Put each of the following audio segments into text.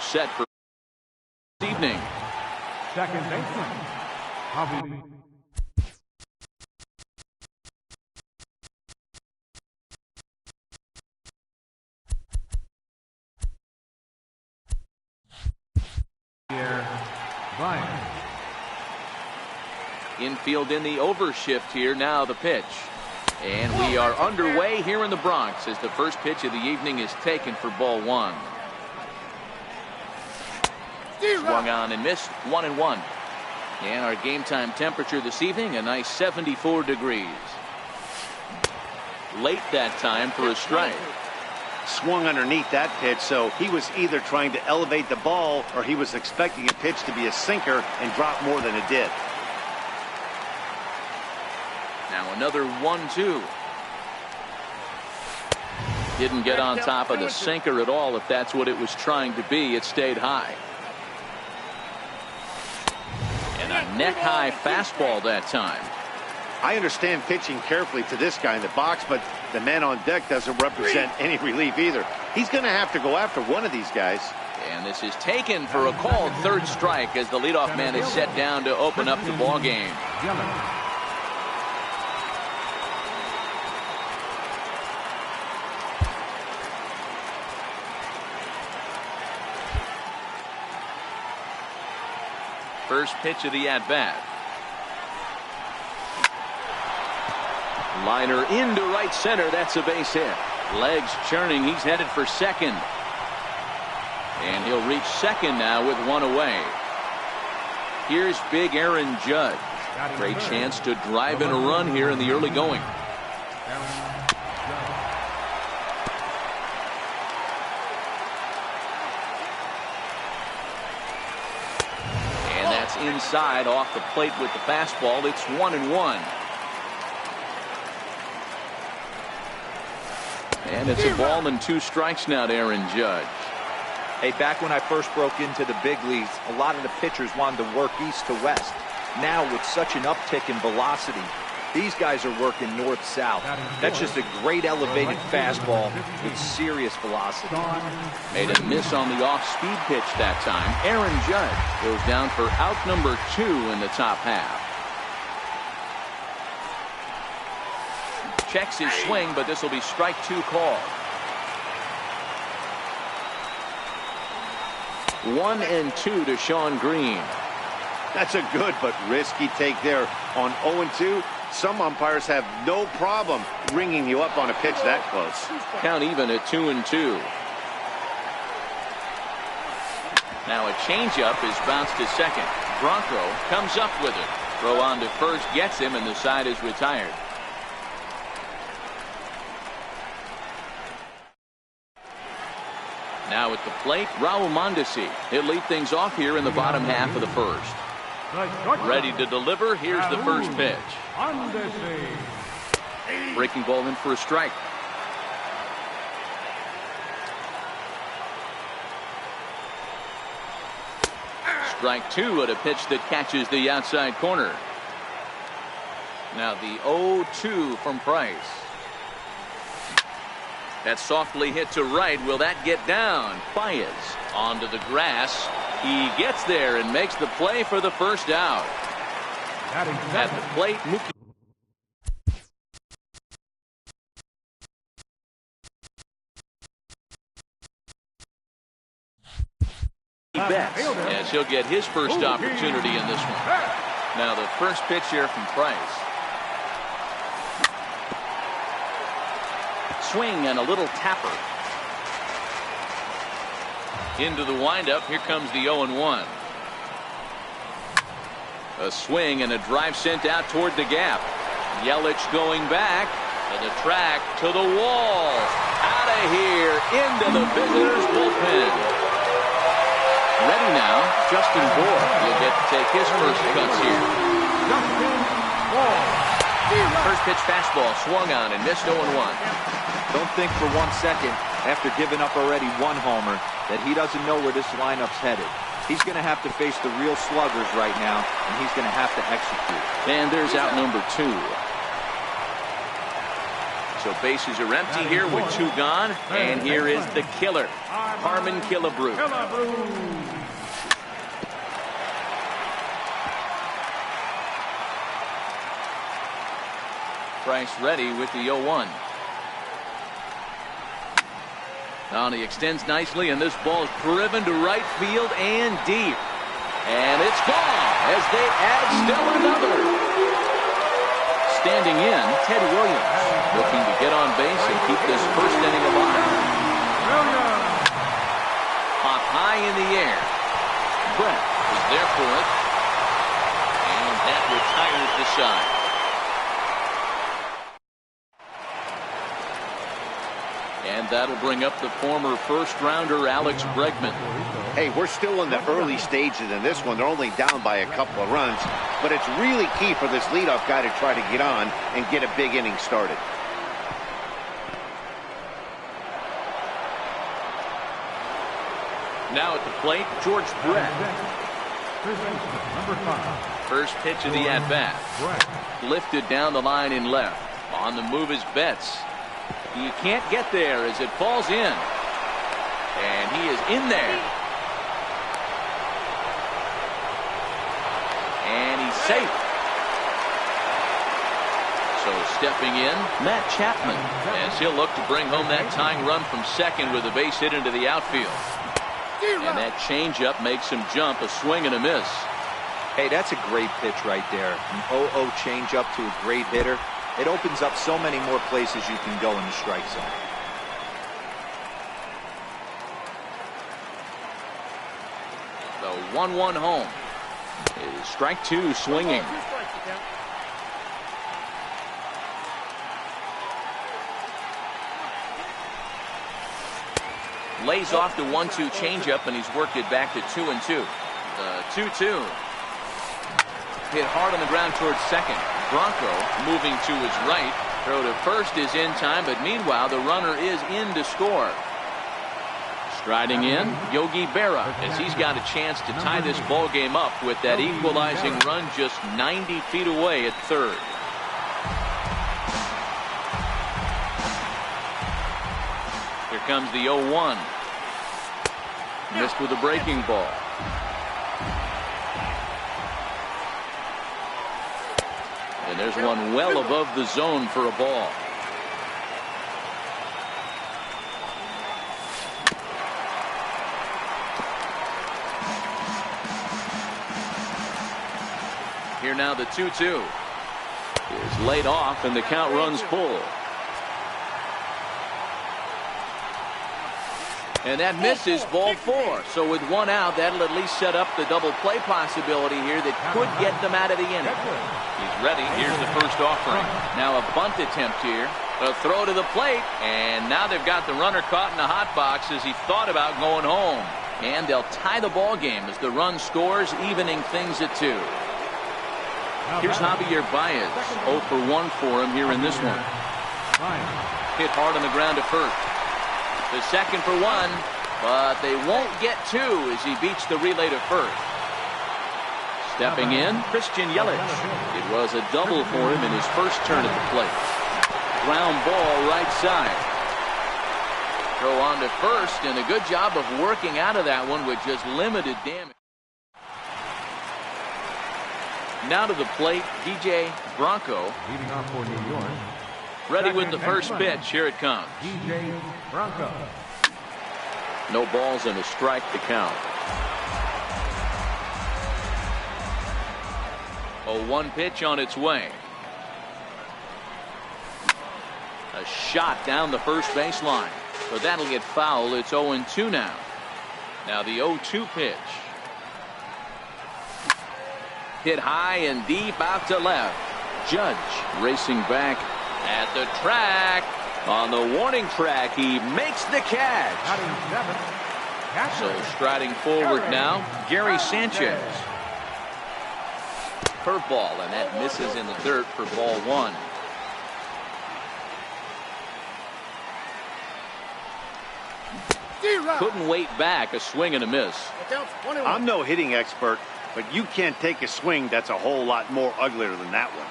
are set for this evening. Second baseman, Bobby. Infield in the overshift here. Now the pitch. And we are underway here in the Bronx as the first pitch of the evening is taken for ball one. Swung on and missed. 1-1. And our game time temperature this evening, a nice 74 degrees. Late that time for a strike. Swung underneath that pitch, so he was either trying to elevate the ball or he was expecting a pitch to be a sinker and drop more than it did. Now another 1-2. Didn't get on top of the sinker at all. If that's what it was trying to be, it stayed high. And a neck-high fastball that time. I understand pitching carefully to this guy in the box, but the man on deck doesn't represent any relief either. He's going to have to go after one of these guys. And this is taken for a called third strike as the leadoff man is set down to open up the ball game. First pitch of the at-bat. Liner into right center. That's a base hit. Legs churning. He's headed for second. And he'll reach second now with one away. Here's big Aaron Judge. Great chance to drive in a run here in the early going. And that's inside off the plate with the fastball. It's 1-1. And it's a ball and 2 strikes now to Aaron Judge. Hey, back when I first broke into the big leagues, a lot of the pitchers wanted to work east to west. Now, with such an uptick in velocity, these guys are working north-south. That's just a great elevated fastball with serious velocity. Made a miss on the off-speed pitch that time. Aaron Judge goes down for out number 2 in the top half. Checks his swing, but this will be strike 2 call. 1-2 to Sean Green. That's a good but risky take there on 0-2. Some umpires have no problem ringing you up on a pitch that close. Count even at 2-2. Now a changeup is bounced to second. Bronco comes up with it. Throw on to first gets him, and the side is retired. Now at the plate, Raul Mondesi. He'll lead things off here in the bottom half of the first. Ready to deliver. Here's the first pitch. Breaking ball in for a strike. Strike 2 at a pitch that catches the outside corner. Now the 0-2 from Price. That's softly hit to right. Will that get down? Baez onto the grass. He gets there and makes the play for the first out. At the plate, Mookie Betts, as he'll get his first opportunity in this one. Now the first pitch here from Price. Swing and a little tapper. Into the windup. Here comes the 0-1. A swing and a drive sent out toward the gap. Yelich going back to the track, to the wall. Out of here, into the visitors' bullpen. Ready now, Justin Bohr will get to take his first cuts here. First pitch fastball swung on and missed 0-1. Don't think for 1 second, after giving up already 1 homer, that he doesn't know where this lineup's headed. He's going to have to face the real sluggers right now, and he's going to have to execute. And there's out number 2. So bases are empty here with 2 gone. And here is the killer, Harmon Killebrew. Price ready with the 0-1. Now he extends nicely, and this ball is driven to right field and deep. And it's gone as they add still another. Standing in, Ted Williams, looking to get on base and keep this first inning alive. Pop high in the air. Brett is there for it. And that retires the side. And that'll bring up the former first-rounder Alex Bregman. Hey, we're still in the early stages in this one. They're only down by a couple of runs, but it's really key for this leadoff guy to try to get on and get a big inning started. Now at the plate, George Brett. First pitch of the at-bat. Lifted down the line in left. On the move is Betts. You can't get there as it falls in. And he is in there. And he's safe. So stepping in, Matt Chapman, as he'll look to bring home that tying run from second with a base hit into the outfield. And that changeup makes him jump, a swing and a miss. Hey, that's a great pitch right there. An 0-0 changeup to a great hitter. It opens up so many more places you can go in the strike zone. The 1-1 home is strike 2 swinging. Lays off the 1-2 changeup, and he's worked it back to 2-2. The 2-2. Hit hard on the ground towards second. Bronco moving to his right. Throw to first is in time, but meanwhile the runner is in to score. Striding in, Yogi Berra, as he's got a chance to tie this ball game up with that equalizing run just 90 feet away at third. Here comes the 0-1. Missed with a breaking ball. And there's one well above the zone for a ball. Here now the 2-2 is laid off, and the count runs full. And that misses, ball 4. So with 1 out, that'll at least set up the double play possibility here that could get them out of the inning. He's ready. Here's the first offering. Now a bunt attempt here. A throw to the plate. And now they've got the runner caught in the hot box as he thought about going home. And they'll tie the ball game as the run scores, evening things at 2. Here's Javier Baez. 0 for 1 for him here in this one. Hit hard on the ground to first. The second for 1, but they won't get 2 as he beats the relay to first. Stepping in, Christian Yelich. It was a double for him in his first turn at the plate. Ground ball right side. Throw on to first, and a good job of working out of that one with just limited damage. Now to the plate, DJ Bronco. Leading off for New York. Ready with the first pitch. Here it comes. DJ Bronco. No balls and a strike to count. 0-1 pitch on its way. A shot down the first baseline, but that'll get foul. It's 0-2 now. Now the 0-2 pitch. Hit high and deep out to left. Judge racing back at the track. On the warning track, he makes the catch. So striding forward now, Gary Sanchez. Curveball, and that misses in the dirt for ball 1. Couldn't wait back, a swing and a miss. I'm no hitting expert, but you can't take a swing that's a whole lot more uglier than that one.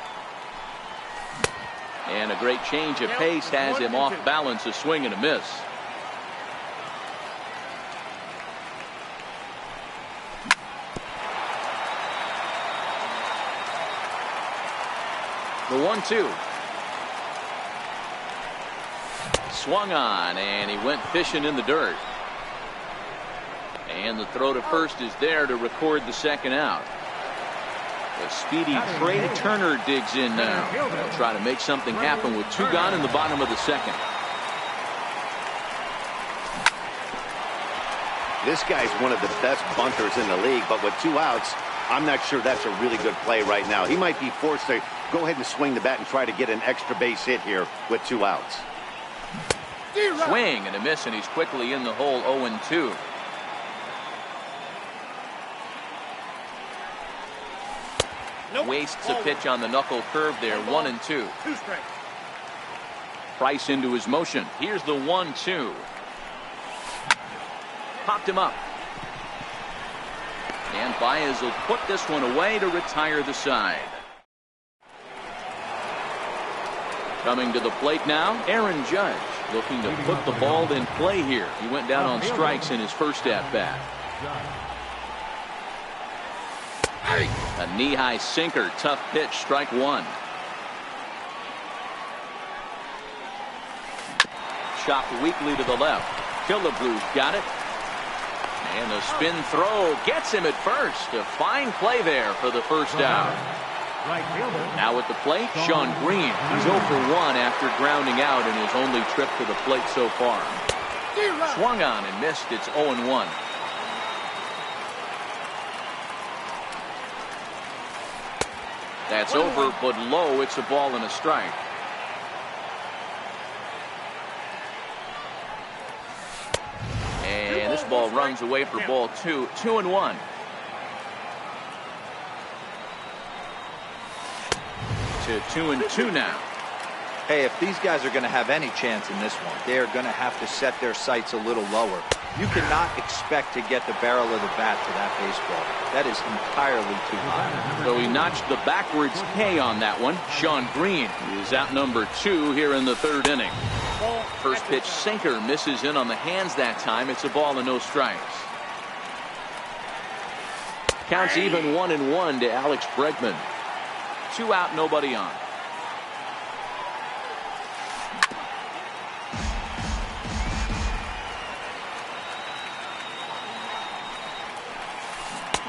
And a great change of pace has him off balance, a swing and a miss. The 1-2. Swung on, and he went fishing in the dirt. And the throw to first is there to record the second out. The speedy Trey Turner digs in now. He'll try to make something happen with 2 gone in the bottom of the second. This guy's one of the best bunters in the league, but with 2 outs, I'm not sure that's a really good play right now. He might be forced to go ahead and swing the bat and try to get an extra base hit here with 2 outs. Swing and a miss, and he's quickly in the hole. 0-2. Wastes a pitch on the knuckle curve there. 1-2. Price into his motion. Here's the 1-2. Popped him up. And Baez will put this one away to retire the side. Coming to the plate now, Aaron Judge, looking to put the ball in play here. He went down on strikes in his first at-bat. A knee-high sinker, tough pitch, strike 1. Chopped weakly to the left. Killebrew got it. And the spin throw gets him at first. A fine play there for the first out. Now at the plate, Sean Green. He's 0 for 1 after grounding out in his only trip to the plate so far. Swung on and missed. It's 0-1. That's over, but low. It's a ball and a strike. And this ball runs away for ball 2. 2-1. To 2-2 now. Hey, if these guys are going to have any chance in this one, they are going to have to set their sights a little lower. You cannot expect to get the barrel of the bat to that baseball. That is entirely too high. So he notched the backwards K on that one. Sean Green is out number 2 here in the 3rd inning. First pitch sinker misses in on the hands that time. It's a ball and no strikes. Counts even 1-1 to Alex Bregman. 2 out, nobody on.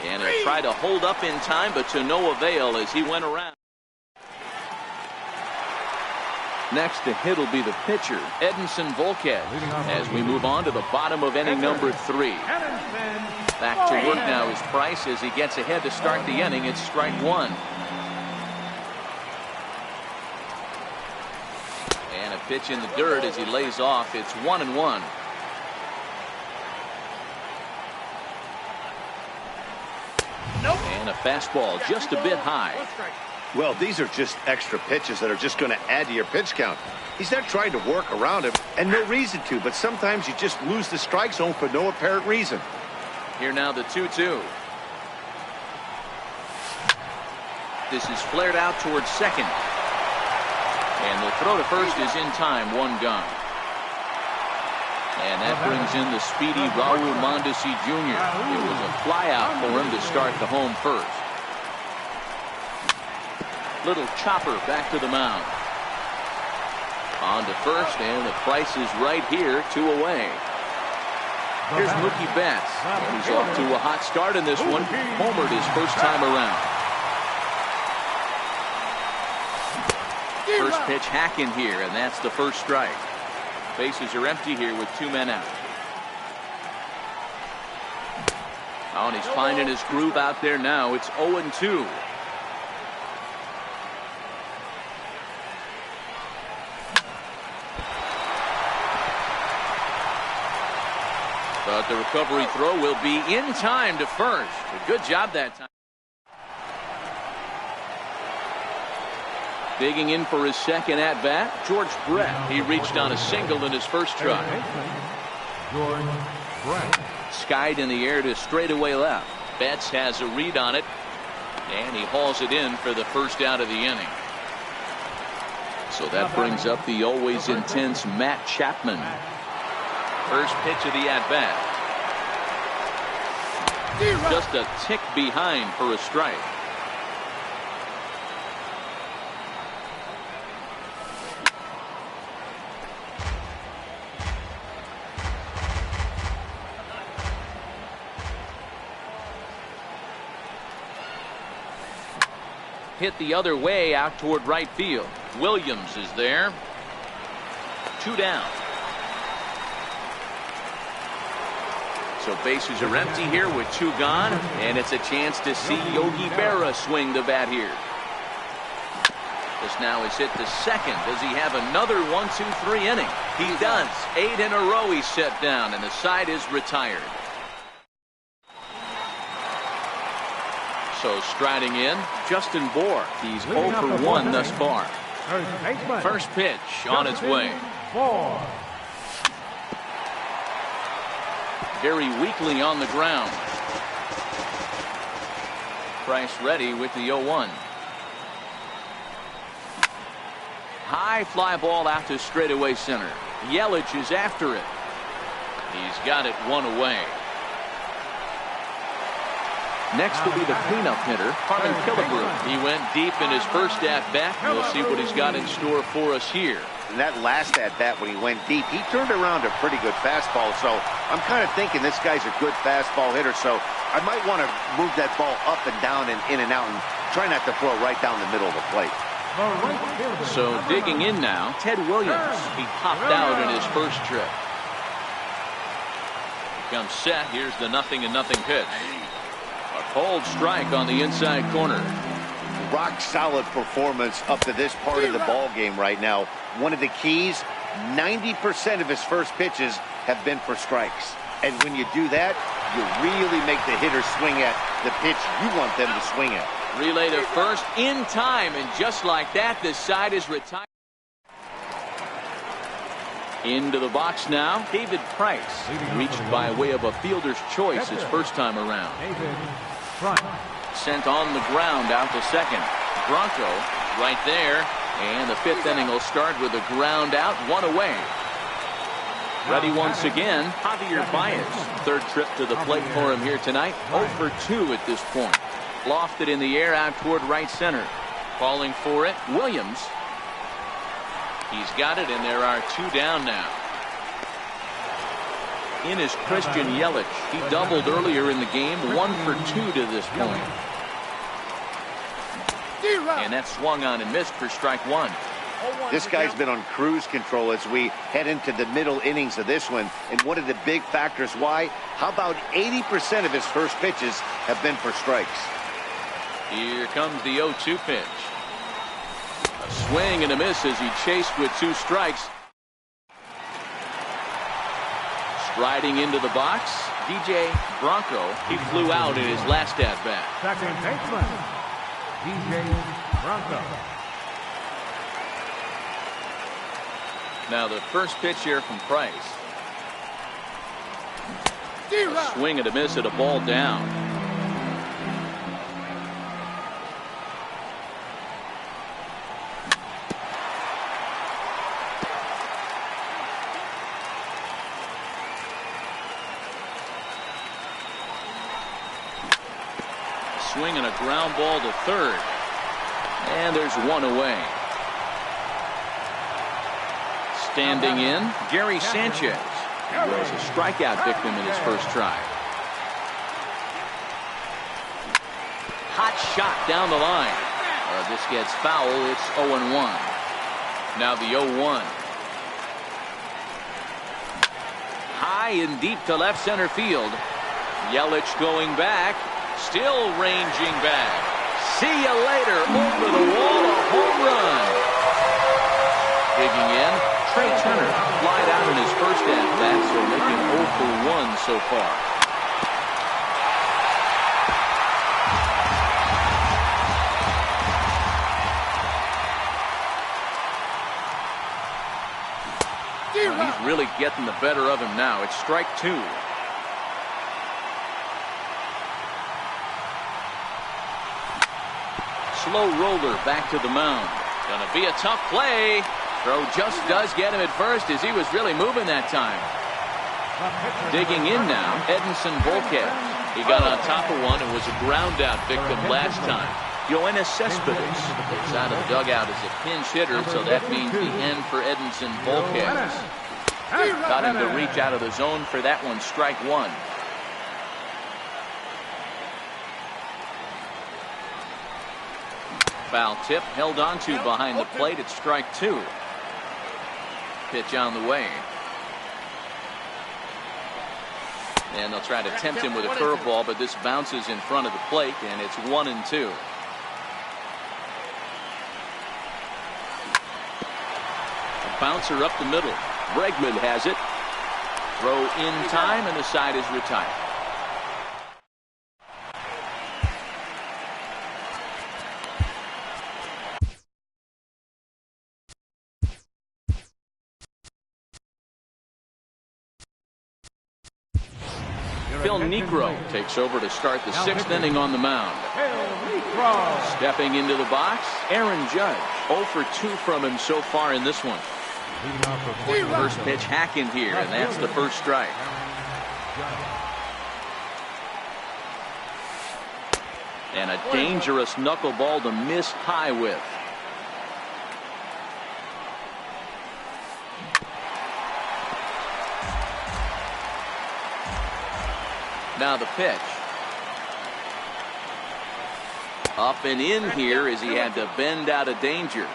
And he'll try to hold up in time, but to no avail as he went around. Next to hit will be the pitcher, Edinson Volquez, as we move on to the bottom of inning number 3. Back to work now is Price as he gets ahead to start the inning. It's strike 1. And a pitch in the dirt as he lays off. It's 1-1. And a fastball just a bit high. Well, these are just extra pitches that are just going to add to your pitch count. He's not trying to work around him, and no reason to, but sometimes you just lose the strike zone for no apparent reason. Here now the 2-2. This is flared out towards second. And the throw to first is in time. 1 gone. And that brings in the speedy Raul Mondesi Jr. It was a flyout for him to start the home first. Little chopper back to the mound. On to first, and the Price is right here, 2 away. Here's Mookie Betts. And he's off to a hot start in this one. Homered his first time around. First pitch hack in here, and that's the first strike. Bases are empty here with 2 men out. Oh, and he's finding his groove out there now. It's 0-2. But the recovery throw will be in time to first. A good job that time. Digging in for his second at-bat, George Brett. He reached on a single in his first try. George Brett. Skied in the air to straightaway left. Betts has a read on it, and he hauls it in for the first out of the inning. So that brings up the always intense Matt Chapman. First pitch of the at-bat. Just a tick behind for a strike. Hit the other way out toward right field. Williams is there. 2 down. So bases are empty here with 2 gone, and it's a chance to see Yogi Berra swing the bat here. This now is hit to second. Does he have another 1-2-3 inning? He does. 8 in a row he's set down, and the side is retired. So striding in, Justin Bour. He's 0 for 1 thus far. First pitch on its way. Very weakly on the ground. Price ready with the 0-1. High fly ball out to straightaway center. Yelich is after it. He's got it 1 away. Next will be the cleanup hitter, Harmon Killebrew. He went deep in his first at-bat. We'll see what he's got in store for us here. In that last at-bat when he went deep, he turned around a pretty good fastball. So I'm kind of thinking this guy's a good fastball hitter. So I might want to move that ball up and down and in and out and try not to throw right down the middle of the plate. So digging in now, Ted Williams. He popped out in his first trip. Comes set. Here's the 0-0 pitch. A cold strike on the inside corner. Rock solid performance up to this part of the ball game right now. One of the keys, 90% of his first pitches have been for strikes. And when you do that, you really make the hitter swing at the pitch you want them to swing at. Relay to first in time, and just like that, the side is retired. Into the box now, David Price. Reached by way of a fielder's choice his first time around. Sent on the ground out to second. Bronco right there, and the 5th inning will start with a ground out, 1 away. Ready once again, Javier Baez. 3rd trip to the plate for him here tonight. 0 for 2 at this point. Lofted in the air out toward right center. Calling for it, Williams. He's got it, and there are 2 down now. In is Christian Yelich. He doubled earlier in the game, 1 for 2 to this point. And that swung on and missed for strike 1. This guy's been on cruise control as we head into the middle innings of this one. And one of the big factors why, how about 80% of his first pitches have been for strikes? Here comes the 0-2 pitch. A swing and a miss as he chased with 2 strikes. Striding into the box, DJ Bronco. He flew out in his last at-bat. Second baseman, DJ Bronco. Now the first pitch here from Price. A swing and a miss at a ball down. Swing and a ground ball to third. And there's 1 away. Standing in, Gary Sanchez. He was a strikeout victim in his first try. Hot shot down the line. This gets foul. It's 0-1. Now the 0-1. High and deep to left center field. Yelich going back. Still ranging back. See you later. Over the wall, a home run. Digging in, Trey Turner flied out in his first at-bat, so making 0 for 1 so far. He's really getting the better of him now. It's strike 2. Slow roller back to the mound. Gonna be a tough play. Throw just does get him at first as he was really moving that time. Digging in now, Edinson Volquez. He got on top of one and was a ground out victim last time. Yoenis Cespedes is out of the dugout as a pinch hitter, so that means the end for Edinson Volquez. Got him to reach out of the zone for that one, strike one. Foul tip held onto behind the plate at strike two. Pitch on the way. And they'll try to tempt him with a curveball, but this bounces in front of the plate, and it's 1-2. A bouncer up the middle. Bregman has it. Throw in time, and the side is retired. Phil Niekro takes over to start the sixth inning on the mound. Stepping into the box, Aaron Judge. 0 for 2 from him so far in this one. First pitch hacking here, and that's the first strike. And a dangerous knuckleball to miss high with. Now the pitch. Up and in here as he had to bend out of danger.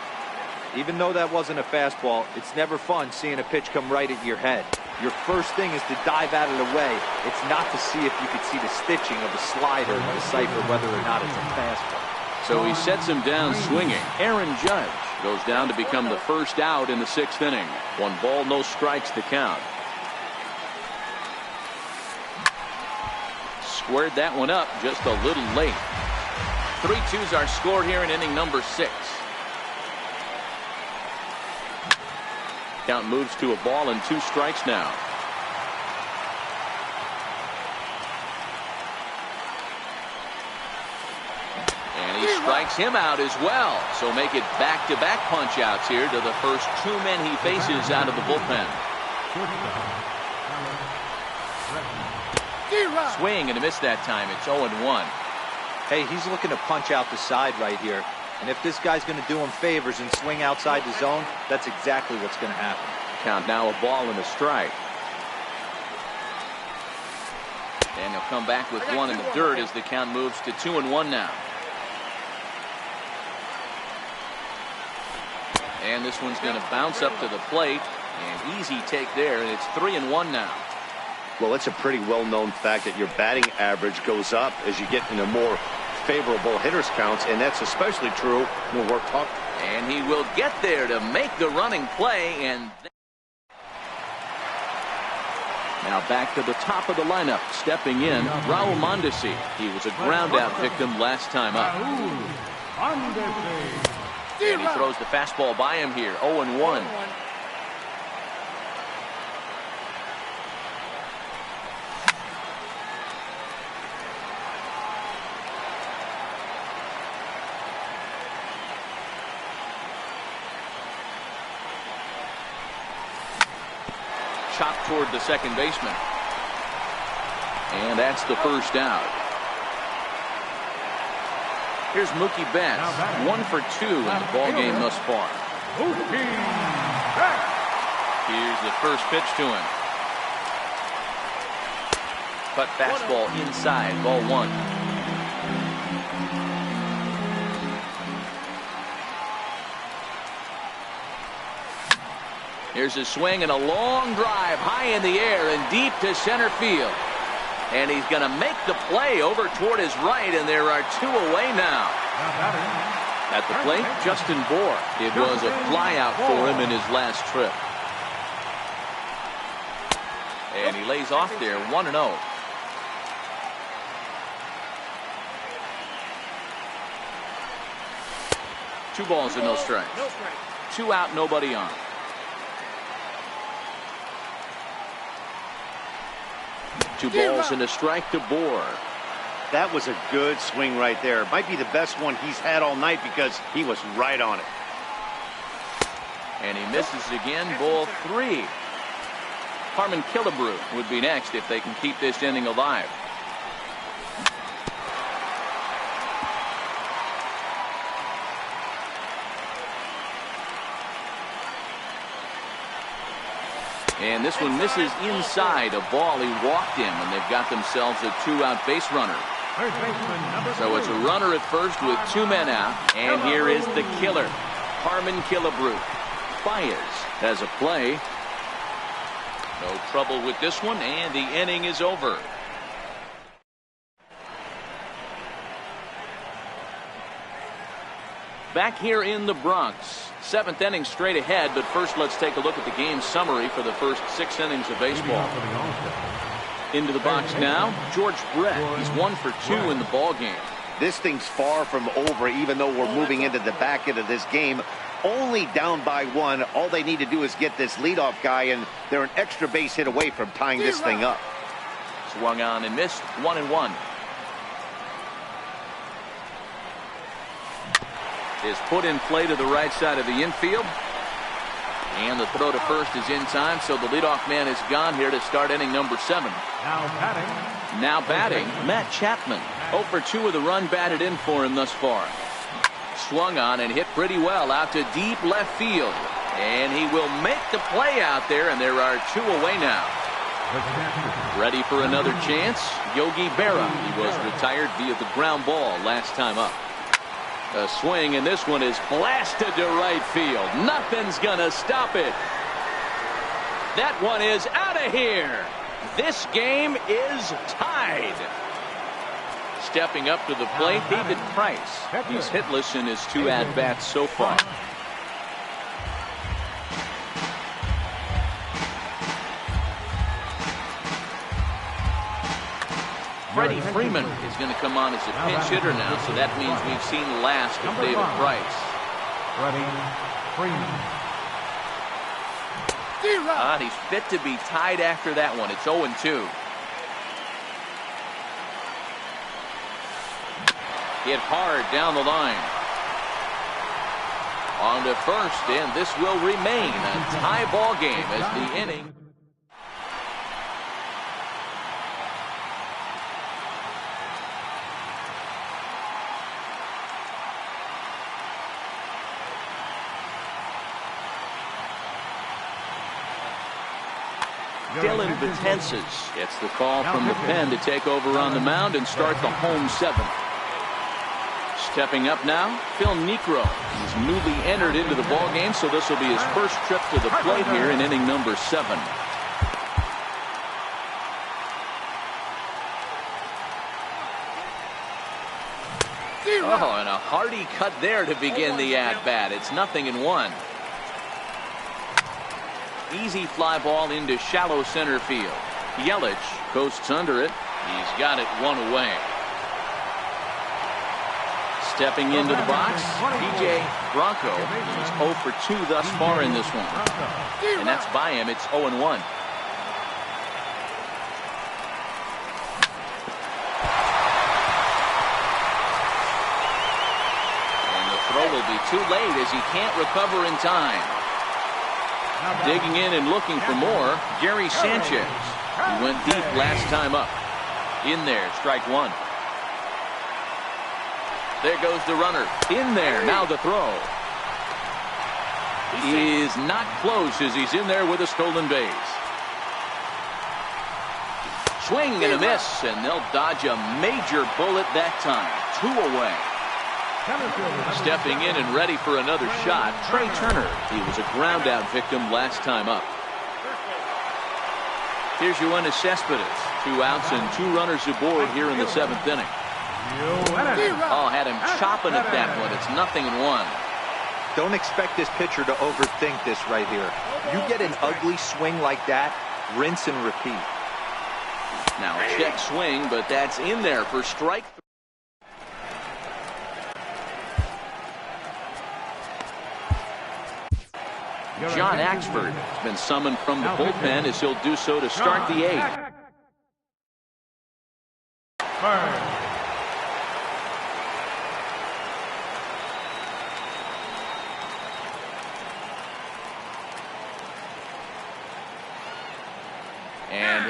Even though that wasn't a fastball, it's never fun seeing a pitch come right at your head. Your first thing is to dive out of the way. It's not to see if you could see the stitching of a slider to decipher whether or not it's a fastball. So he sets him down swinging. Aaron Judge goes down to become the first out in the sixth inning. 1 ball, no strikes to count. Squared that one up just a little late. 3-2s are scored here in inning number 6. Count moves to a ball and 2 strikes now. And he strikes him out as well. So make it back-to-back punch-outs here to the first 2 men he faces out of the bullpen. Swing and a miss that time. It's 0-1. Hey, he's looking to punch out the side right here. And if this guy's going to do him favors and swing outside the zone, that's exactly what's going to happen. Count now a ball and a strike. And he'll come back with 1 in the dirt as the count moves to 2-1 now. And this one's going to bounce up to the plate. And easy take there, and it's 3-1 now. Well, it's a pretty well-known fact that your batting average goes up as you get into more favorable hitters counts, and that's especially true when we're talking. And he will get there to make the running play. And now back to the top of the lineup, stepping in, Raul Mondesi. He was a ground-out victim last time up. And he throws the fastball by him here, 0-1. Chopped toward the second baseman. And that's the first out. Here's Mookie Betts, 1 for 2 in the ball game thus far. Here's the first pitch to him. Cut fastball inside, ball 1. Here's a swing and a long drive high in the air and deep to center field. And he's going to make the play over toward his right, and there are 2 away now. At the plate, Justin Bour. It was a flyout for him in his last trip. And he lays off there, 1-0. Two balls and no strikes. 2 out, nobody on. Two balls and a strike to Bour. That was a good swing right there. Might be the best one he's had all night because he was right on it. And he misses again, ball 3. Harmon Killebrew would be next if they can keep this inning alive. And this one misses inside. A ball he walked in, and they've got themselves a 2-out base runner. So it's a runner at first with 2 men out. And here is the killer, Harmon Killebrew. Baez has a play. No trouble with this one, and the inning is over. Back here in the Bronx. 7th inning straight ahead, but first let's take a look at the game summary for the first 6 innings of baseball. Into the box now, George Brett. He's 1 for 2 in the ball game. This thing's far from over, even though we're moving into the back end of this game. Only down by 1. All they need to do is get this leadoff guy, and they're an extra base hit away from tying this thing up. Swung on and missed. 1-1. Is put in play to the right side of the infield. And the throw to first is in time, so the leadoff man is gone here to start inning number 7. Now batting, Matt Chapman. 0 for 2 with a run batted in for him thus far. Swung on and hit pretty well out to deep left field. And he will make the play out there, and there are 2 away now. Ready for another chance, Yogi Berra. He was retired via the ground ball last time up. A swing, and this one is blasted to right field. Nothing's gonna stop it. That one is out of here. This game is tied. Stepping up to the plate, David Price. He's hitless in his 2 at-bats so far. Freddie Freeman is going to come on as a pinch hitter now, so that means we've seen the last of David Price. Freddie Freeman. He's fit to be tied after that one. It's 0-2. Hit hard down the line. On to first, and this will remain a tie ball game as the inning. Dylan Betances gets the call from the pen to take over on the mound and start the home 7th. Stepping up now, Phil Niekro. He's newly entered into the ball game, so this will be his first trip to the plate here in inning number 7. Oh, and a hearty cut there to begin the at-bat. It's 0-1. Easy fly ball into shallow center field. Yelich coasts under it. He's got it 1 away. Stepping into the box, DJ Bronco. He's 0 for 2 thus far in this one. And that's by him. It's 0-1. And the throw will be too late as he can't recover in time. Digging in and looking for more, Gary Sanchez. He went deep last time up. In there, strike 1. There goes the runner. In there, now the throw. He is not close as he's in there with a stolen base. Swing and a miss, and they'll dodge a major bullet that time. 2 away. Stepping in and ready for another shot, Trey Turner. He was a ground out victim last time up. Here's Yoenis Cespedes. 2 outs and 2 runners aboard here in the 7th inning. Oh, had him chopping at that one. It's 0-1. Don't expect this pitcher to overthink this right here. You get an ugly swing like that, rinse and repeat. Now a check swing, but that's in there for strike 3. John Axford has been summoned from the bullpen as he'll do so to start the 8th.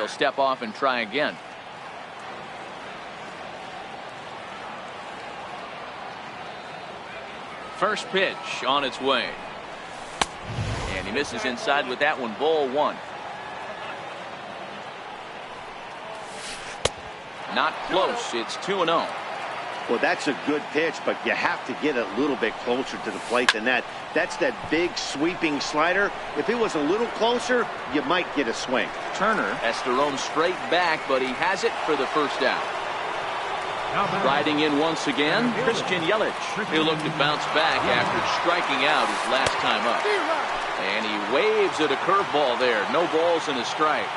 he'll step off and try again. First pitch on its way. And he misses inside with that one. Ball one. Not close. It's 2-0. Well, that's a good pitch, but you have to get a little bit closer to the plate than that. That's that big sweeping slider. If it was a little closer, you might get a swing. Turner has to roam straight back, but he has it for the first out. Riding in once again, Christian Yelich. He'll look to bounce back after striking out his last time up. And he waves at a curveball there. No balls and a strike.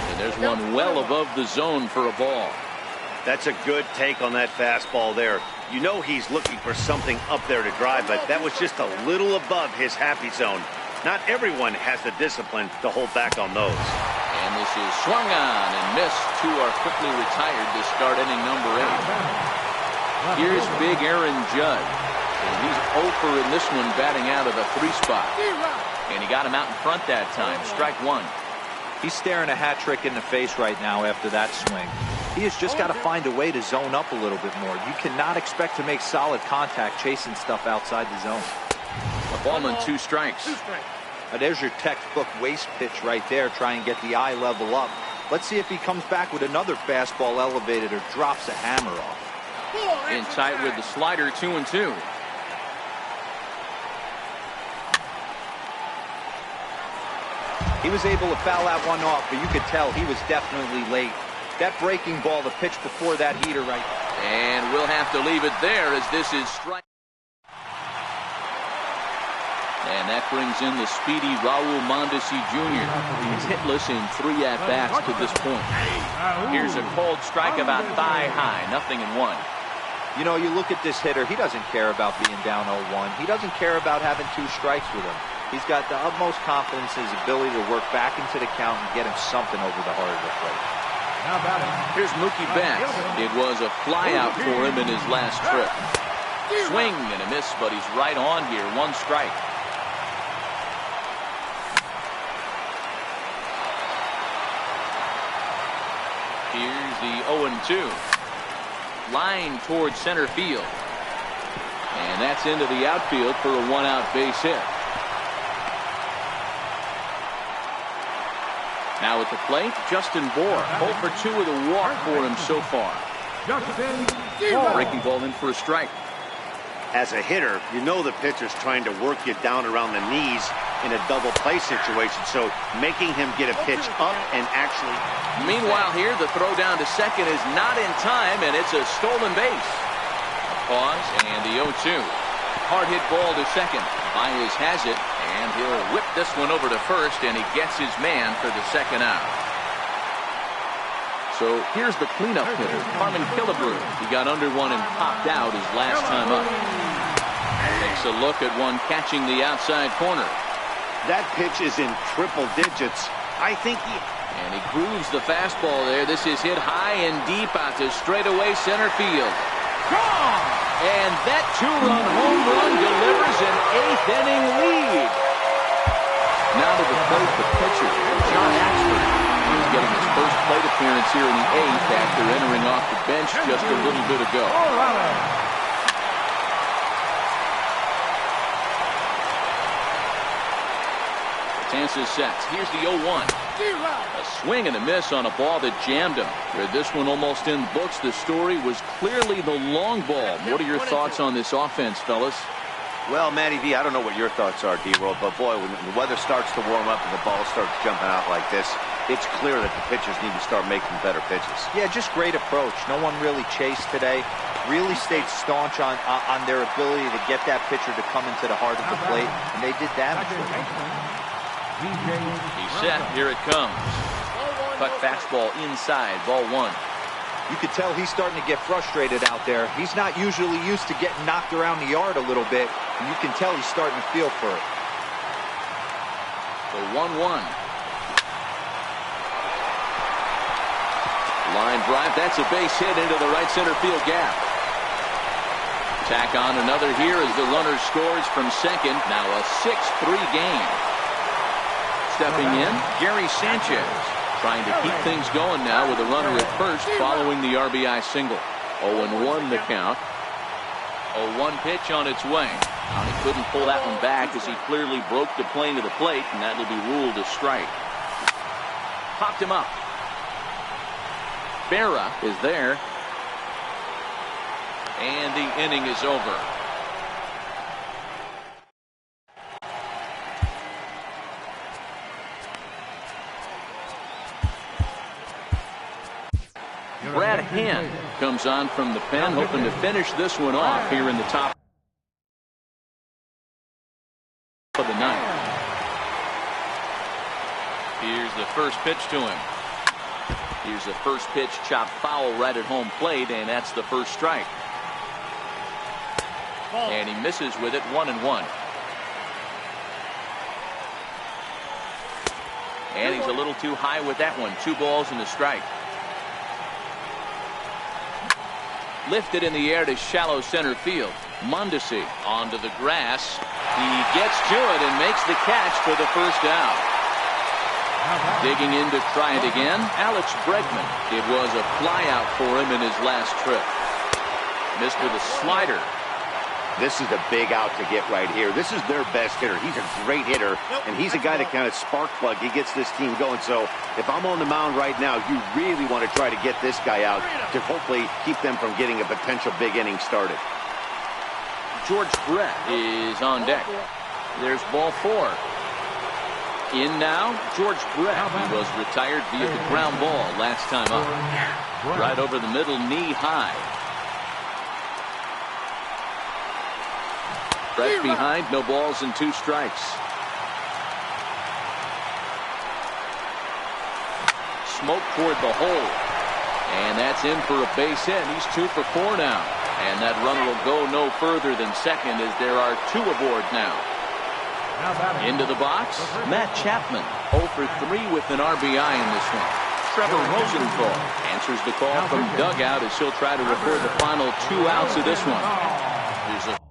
And there's one well above the zone for a ball. That's a good take on that fastball there. You know he's looking for something up there to drive, but that was just a little above his happy zone. Not everyone has the discipline to hold back on those. And this is swung on and missed. Two are quickly retired to start inning number 8. Here's big Aaron Judge. And he's 0 for in this one, batting out of the 3 spot. And he got him out in front that time. Strike one. He's staring a hat trick in the face right now after that swing. He has just got to find a way to zone up a little bit more. You cannot expect to make solid contact chasing stuff outside the zone. A ball and 2 strikes. There's your textbook waste pitch right there. Try and get the eye level up. Let's see if he comes back with another fastball elevated or drops a hammer off. In tight with the slider, 2-2. He was able to foul that one off, but you could tell he was definitely late. That breaking ball, the pitch before that heater right there. And we'll have to leave it there as this is strike. And that brings in the speedy Raul Mondesi Jr. He's hitless in 3 at-bats to this point. Here's a cold strike about thigh high, 0-1. You know, you look at this hitter, he doesn't care about being down 0-1. He doesn't care about having 2 strikes with him. He's got the utmost confidence in his ability to work back into the count and get him something over the heart of the plate. Here's Mookie Betts. It was a flyout for him in his last trip. Swing and a miss, but he's right on here. 1 strike. Here's the 0-2. Line towards center field. And that's into the outfield for a 1-out base hit. Now at the plate, Justin Bour. 0 for 2 with a walk for him so far. Breaking ball in for a strike. As a hitter, you know the pitcher's trying to work you down around the knees in a double play situation, so making him get a pitch up and actually... Meanwhile here, the throw down to second is not in time, and it's a stolen base. A pause, and the 0-2. Hard hit ball to second. Baez has it, and he'll whip this one over to first, and he gets his man for the second out. So here's the cleanup hitter, Carmen Killebrew. He got under one and popped out his last time up. Takes a look at one catching the outside corner. That pitch is in triple digits. I think he... And he grooves the fastball there. This is hit high and deep out to straightaway center field. And that 2-run home run delivers an 8th inning lead. Now to the plate, the pitcher, John Axford. He's getting his first plate appearance here in the 8th after entering off the bench just a little bit ago. Chances set. Here's the 0-1. A swing and a miss on a ball that jammed him. With this one almost in the books, the story was clearly the long ball. What are your thoughts on this offense, fellas? Well, Matty V, I don't know what your thoughts are, D-Roll, but boy, when the weather starts to warm up and the ball starts jumping out like this, it's clear that the pitchers need to start making better pitches. Yeah, just great approach. No one really chased today. Really stayed staunch on their ability to get that pitcher to come into the heart of the plate, and they did damage with it. He's set. Here it comes. Cut fastball inside. Ball 1. You could tell he's starting to get frustrated out there. He's not usually used to getting knocked around the yard a little bit, and you can tell he's starting to feel for it. The 1-1. Line drive. That's a base hit into the right center field gap. Tack on another here as the runner scores from second. Now a 6-3 game. Stepping in, Gary Sanchez. Trying to keep things going now with a runner at first following the RBI single. 0-1 the count. 0-1 pitch on its way. Now he couldn't pull that one back as he clearly broke the plane to the plate, and that will be ruled a strike. Popped him up. Berra is there. And the inning is over. Brad Hand comes on from the pen, hoping to finish this one off here in the top of the ninth. Here's the first pitch to him. Here's the first pitch, chopped foul right at home plate, and that's the first strike. And he misses with it, 1-1. And he's a little too high with that one. 2 balls and a strike. Lifted in the air to shallow center field. Mondesi onto the grass. He gets to it and makes the catch for the first out. Digging in to try it again, Alex Bregman. It was a flyout for him in his last trip. Missed with a slider. This is a big out to get right here. This is their best hitter. He's a great hitter, and he's a guy that kind of spark plug. He gets this team going. So if I'm on the mound right now, you really want to try to get this guy out to hopefully keep them from getting a potential big inning started. George Brett is on deck. There's ball 4. In now, George Brett. He was retired via the ground ball last time up. Right over the middle, knee high. Brett behind, no balls and 2 strikes. Smoke toward the hole. And that's in for a base hit. He's 2 for 4 now. And that runner will go no further than second as there are 2 aboard now. Into the box, Matt Chapman. 0 for 3 with an RBI in this one. Trevor Rosenthal answers the call from dugout as he'll try to record the final 2 outs of this one. There's a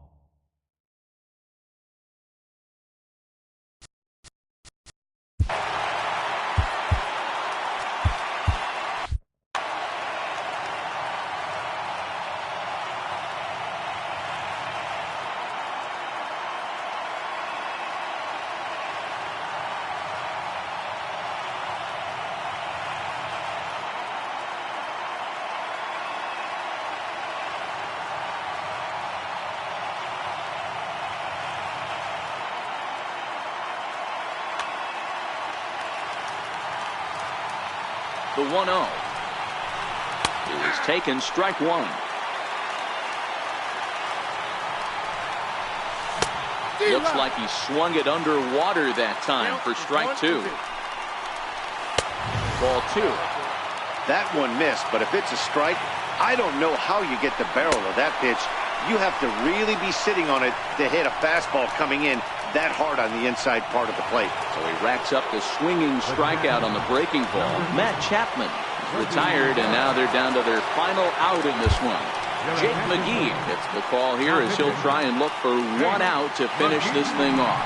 The 1-0 is taken, strike 1. Looks like he swung it underwater that time for strike 2. Ball 2. That one missed, but if it's a strike, I don't know how you get the barrel of that pitch. You have to really be sitting on it to hit a fastball coming in that hard on the inside part of the plate. So he racks up the swinging strikeout on the breaking ball. Matt Chapman retired, and now they're down to their final out in this one. Jake McGee gets the call here as he'll try and look for 1 out to finish this thing off.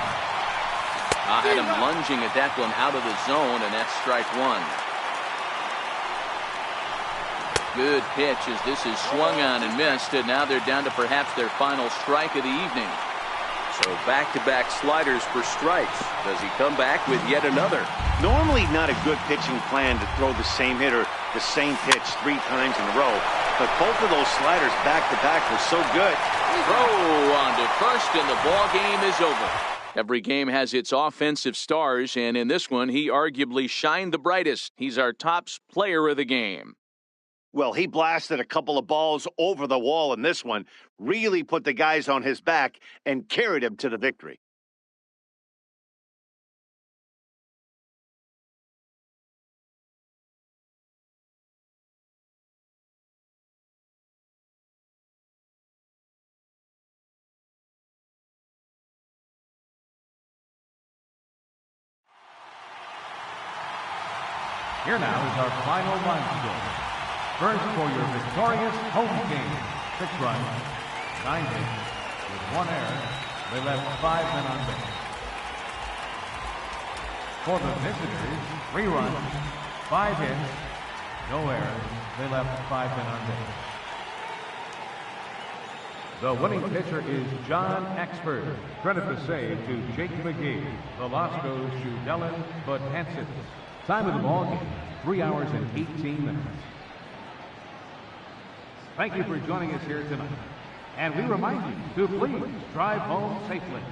I had him lunging at that one out of the zone, and that's strike 1. Good pitch as this is swung on and missed, and now they're down to perhaps their final strike of the evening. So back-to-back sliders for strikes. Does he come back with yet another? Normally not a good pitching plan to throw the same hitter the same pitch 3 times in a row. But both of those sliders back-to-back were so good. Throw on to first, and the ball game is over. Every game has its offensive stars, and in this one, he arguably shined the brightest. He's our top player of the game. Well, he blasted a couple of balls over the wall in this one, really put the guys on his back and carried him to the victory. Here now is our final line score. First, for your victorious home team, 6 runs, 9 hits, with 1 error. They left 5 men on base. For the visitors, 3 runs, 5 hits, no errors. They left 5 men on base. The winning pitcher is John Axford. Credit the save to Jake McGee. The loss goes to Dylan Betances. Time of the ball game, 3 hours and 18 minutes. Thank you for joining us here tonight. And we remind you to please drive home safely.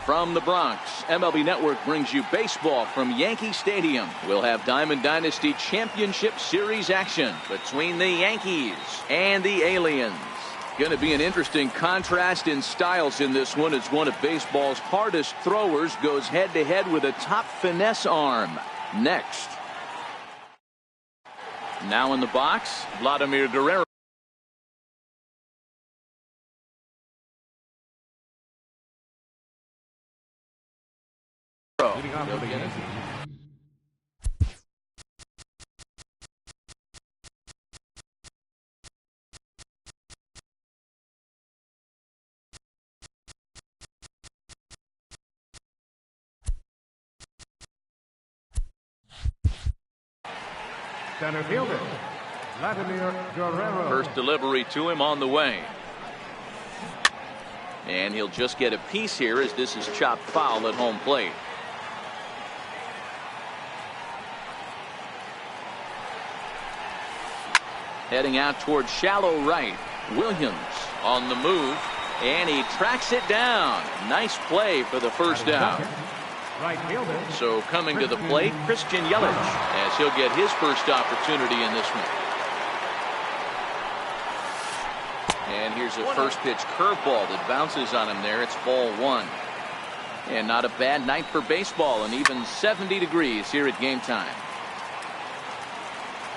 From the Bronx, MLB Network brings you baseball from Yankee Stadium. We'll have Diamond Dynasty Championship Series action between the Yankees and the Aliens. Going to be an interesting contrast in styles in this one as one of baseball's hardest throwers goes head-to-head with a top finesse arm. Next. Now in the box, Vladimir Guerrero. Center fielder, Vladimir Guerrero. First delivery to him on the way. And he'll just get a piece here as this is chopped foul at home plate. Heading out towards shallow right. Williams on the move. And he tracks it down. Nice play for the first down. Right fielder. So coming to the plate, Christian Yelich, as he'll get his first opportunity in this one. And here's a first pitch curveball that bounces on him there. It's ball one. And not a bad night for baseball, and even 70 degrees here at game time.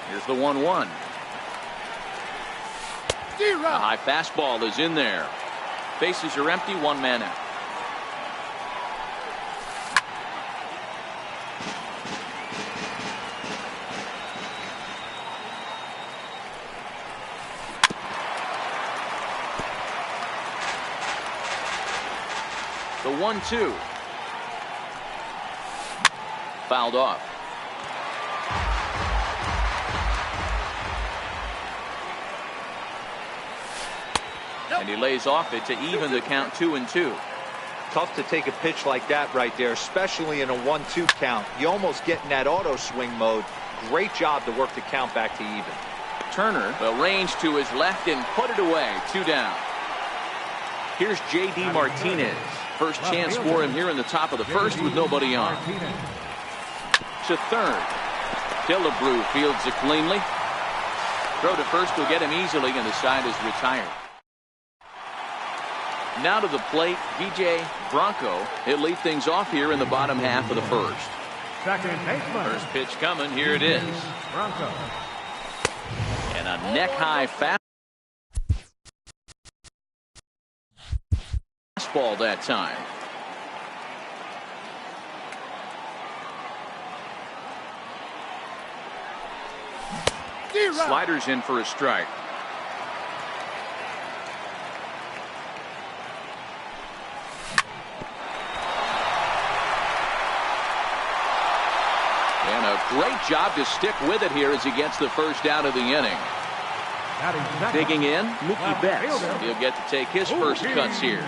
Here's the 1-1. A high fastball is in there. Bases are empty, one man out. The 1-2. Fouled off. And he lays off it to even the count 2-2. Tough to take a pitch like that right there, especially in a 1-2 count. You almost get in that auto swing mode. Great job to work the count back to even. Turner will range to his left and put it away. 2 down. Here's J.D. Martinez. First chance for him here in the top of the first with nobody on. To third. Killebrew fields it cleanly. Throw to first will get him easily, and the side is retired. Now to the plate, VJ Bronco. He'll lead things off here in the bottom half of the first. Second baseman. First pitch coming. Here it is. Bronco. And a neck-high fastball that time. Sliders in for a strike. And a great job to stick with it here as he gets the first out of the inning. Digging in, Mookie Betts. He'll get to take his first cuts here.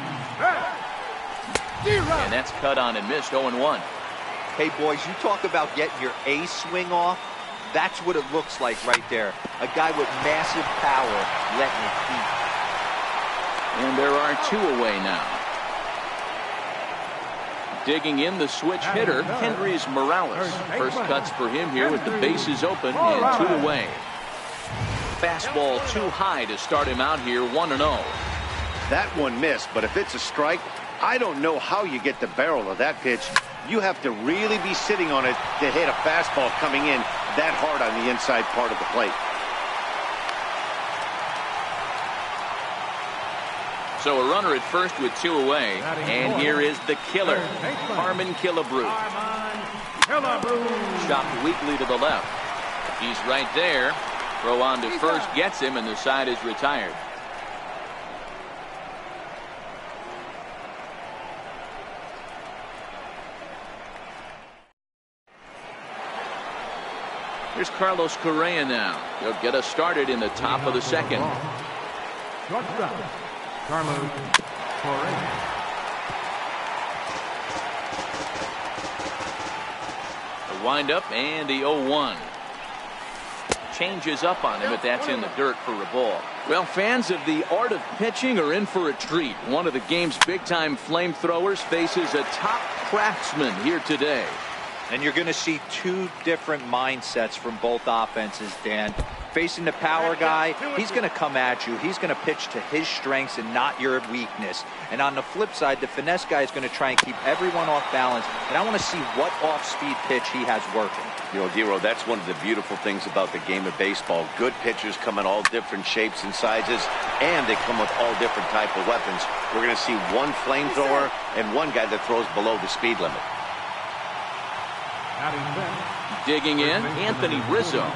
And that's cut on and missed. 0-1. Hey, boys, you talk about getting your A swing off. That's what it looks like right there. A guy with massive power letting it eat. And there are 2 away now. Digging in, the switch hitter, Kendrys Morales. First cuts for him here with the bases open and 2 away. Fastball too high to start him out here, 1-0. That one missed, but if it's a strike, I don't know how you get the barrel of that pitch. You have to really be sitting on it to hit a fastball coming in that hard on the inside part of the plate. So a runner at first with 2 away. And here is the killer, Harmon Killebrew. Chopped weakly to the left. He's right there. Throw on to first gets him, and the side is retired. Here's Carlos Correa now. He'll get us started in the top of the second. Shortstop, Carlos Correa. The windup and the 0-1. changes up on him if that's in the dirt for a ball. Well, fans of the art of pitching are in for a treat. One of the game's big-time flamethrowers faces a top craftsman here today. And you're going to see two different mindsets from both offenses, Dan. Facing the power guy, he's going to come at you. He's going to pitch to his strengths and not your weakness. And on the flip side, the finesse guy is going to try and keep everyone off balance. And I want to see what off-speed pitch he has working. You know, Dero, that's one of the beautiful things about the game of baseball. Good pitchers come in all different shapes and sizes, and they come with all different type of weapons. We're going to see one flamethrower and one guy that throws below the speed limit. Digging in, Anthony Rizzo.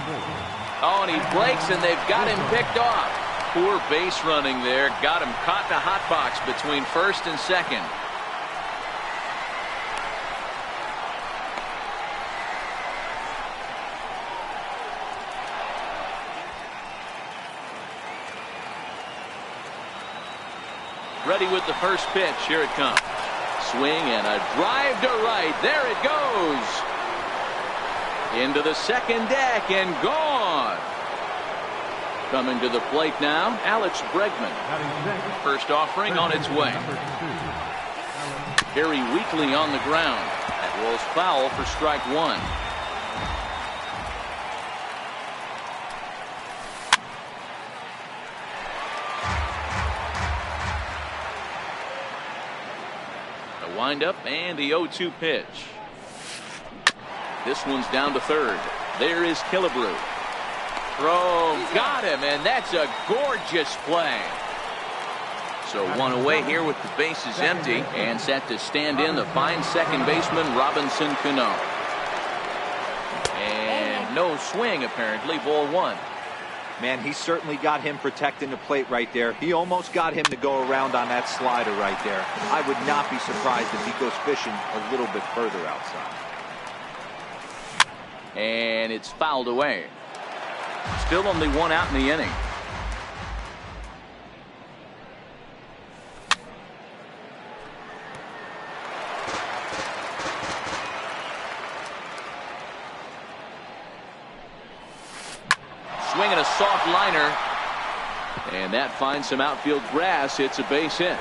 Oh, and he breaks, and they've got him picked off. Poor base running there. Got him caught in a hot box between first and second. Ready with the first pitch. Here it comes. Swing and a drive to right. There it goes. Into the second deck and gone. Coming to the plate now, Alex Bregman. First offering on its way. Very weakly on the ground. That rolls foul for strike one. The windup and the 0-2 pitch. This one's down to third. There is Killebrew. Throw, got him, and that's a gorgeous play. So one away here with the bases empty, and set to stand in the fine second baseman Robinson Cano. And no swing apparently, ball one. Man, he certainly got him protecting the plate right there. He almost got him to go around on that slider right there. I would not be surprised if he goes fishing a little bit further outside. And it's fouled away. Still only one out in the inning. Swinging a soft liner. And that finds some outfield grass. It's a base hit.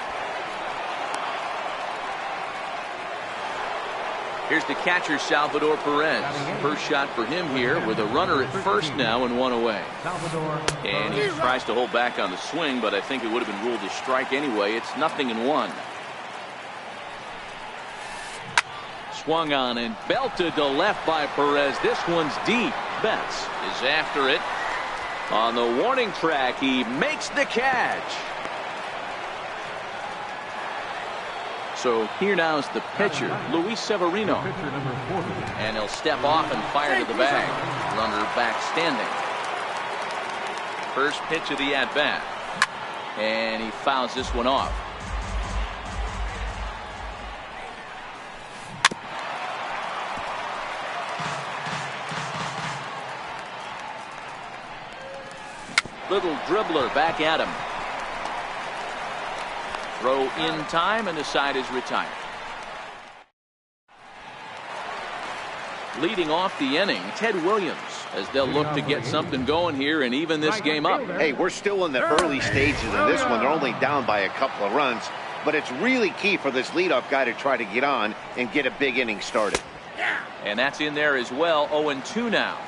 Here's the catcher, Salvador Perez. First shot for him here with a runner at first now and one away. And he tries to hold back on the swing, but I think it would have been ruled a strike anyway. It's 0-1. Swung on and belted to left by Perez. This one's deep. Betts is after it. On the warning track, he makes the catch. So here now is the pitcher, Luis Severino. And he'll step off and fire to the bag. Runner back standing. First pitch of the at-bat. And he fouls this one off. Little dribbler back at him. Throw in time, and the side is retired. Leading off the inning, Ted Williams, as they'll look to get something going here and even this game up. Hey, we're still in the early stages of this one. They're only down by a couple of runs, but it's really key for this leadoff guy to try to get on and get a big inning started. And that's in there as well. 0-2 now.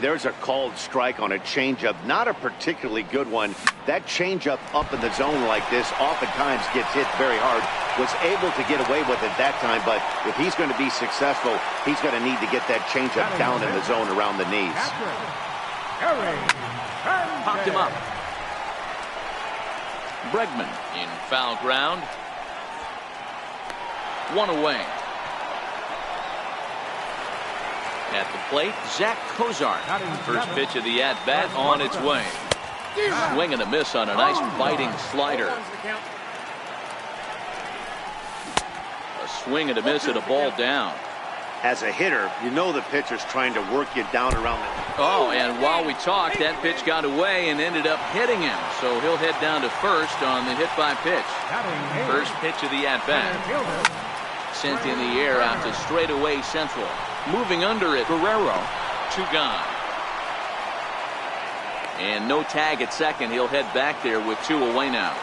There's a called strike on a changeup, not a particularly good one. That changeup up in the zone like this oftentimes gets hit very hard. Was able to get away with it that time, but if he's going to be successful, he's going to need to get that changeup down in the zone around the knees. Popped him up. Bregman in foul ground. One away. At the plate, Zach Cozart. First pitch of the at-bat on its way. Swing and a miss on a nice biting slider. A swing and a miss at a ball down. As a hitter, you know the pitcher's trying to work you down around the... Oh, and while we talked, that pitch got away and ended up hitting him. So he'll head down to first on the hit by pitch. First pitch of the at-bat. Sent in the air out to straightaway central. Moving under it, Guerrero. 2 gone. And no tag at second. He'll head back there with 2 away now.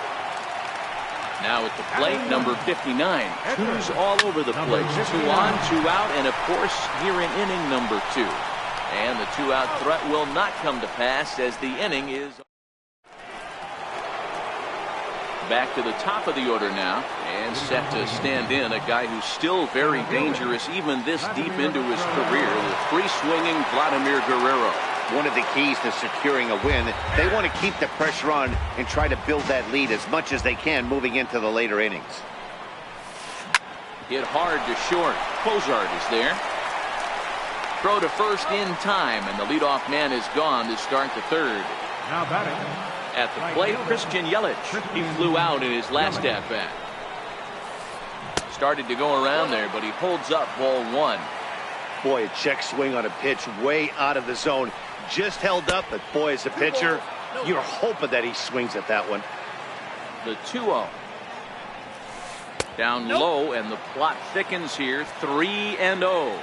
Now at the plate, number 59. Twos all over the place. 2 on, 2 out, and of course here in inning number 2. And the 2-out threat will not come to pass as the inning is back to the top of the order now, and set to stand in a guy who's still very dangerous even this deep into his career, the free-swinging Vladimir Guerrero. One of the keys to securing a win, they want to keep the pressure on and try to build that lead as much as they can moving into the later innings. Hit hard to short. Cozart is there. Throw to first in time, and the leadoff man is gone to start the third. Now batting. At the plate, Christian Yelich. He flew out in his last at-bat. Started to go around there, but he holds up ball 1. Boy, a check swing on a pitch way out of the zone. Just held up, but boy, as a pitcher, you're hoping that he swings at that one. The 2-0. Down low, and the plot thickens here. 3-0.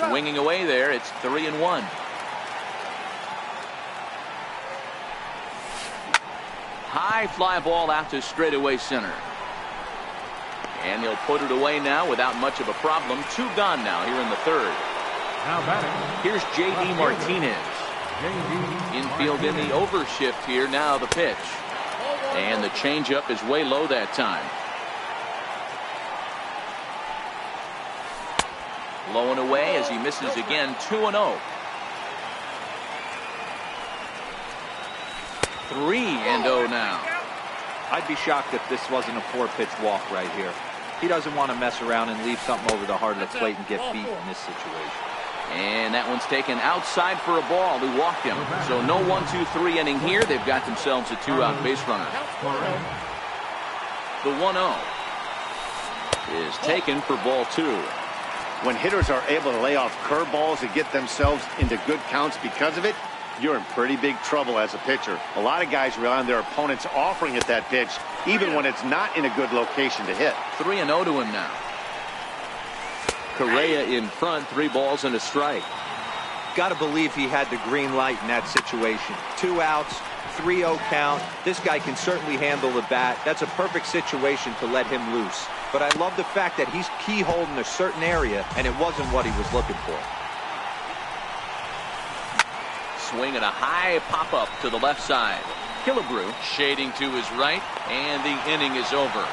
Swinging away there. It's 3-1. High fly ball out to straightaway center. And he'll put it away now without much of a problem. 2 gone now here in the third. Now batting. Here's J.D. Martinez. Infield in the overshift here. Now the pitch. And the changeup is way low that time. Low and away as he misses again. 2-0. 3-0 now. I'd be shocked if this wasn't a 4-pitch walk right here. He doesn't want to mess around and leave something over the heart of the plate and get beat in this situation. And that one's taken outside for a ball. He walked him. So no 1-2-3 inning here. They've got themselves a 2-out base runner. The 1-0 is taken for ball 2. When hitters are able to lay off curveballs and get themselves into good counts because of it, you're in pretty big trouble as a pitcher. A lot of guys rely on their opponents offering at that pitch, even when it's not in a good location to hit. 3-0 to him now. Correa in front, 3 balls and a strike. Got to believe he had the green light in that situation. 2 outs, 3-0 count. This guy can certainly handle the bat. That's a perfect situation to let him loose. But I love the fact that he's keyholed in a certain area, and it wasn't what he was looking for. Swing and a high pop-up to the left side. Killebrew shading to his right, and the inning is over.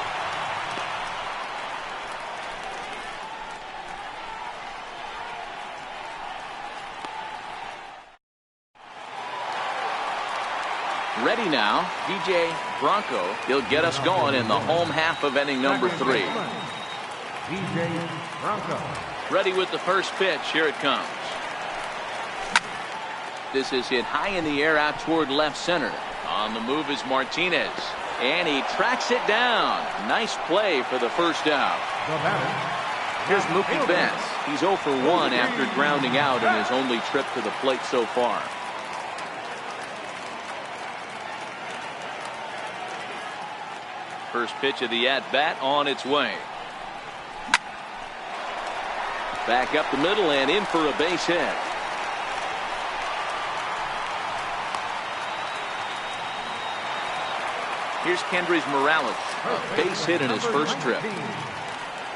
Ready now, DJ Bronco. He'll get us going in the home half of inning number 3. DJ Bronco. Ready with the first pitch. Here it comes. This is hit high in the air out toward left center. On the move is Martinez. And he tracks it down. Nice play for the first out. Here's Mookie Betts. He's 0 for 1 after grounding out in his only trip to the plate so far. First pitch of the at-bat on its way. Back up the middle and in for a base hit. Here's Kendrys Morales, a base hit in his first trip.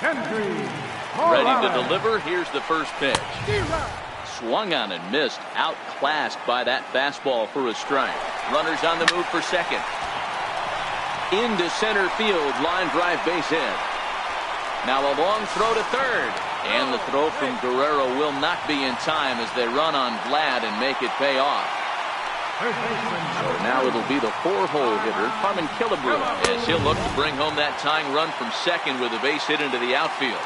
Ready to deliver. Here's the first pitch. Swung on and missed. Outclassed by that fastball for a strike. Runners on the move for second. Into center field. Line drive base hit. Now a long throw to third. And the throw from Guerrero will not be in time as they run on Vlad and make it pay off. So now it'll be the 4-hole hitter, Harmon Killebrew, as he'll look to bring home that tying run from second with a base hit into the outfield.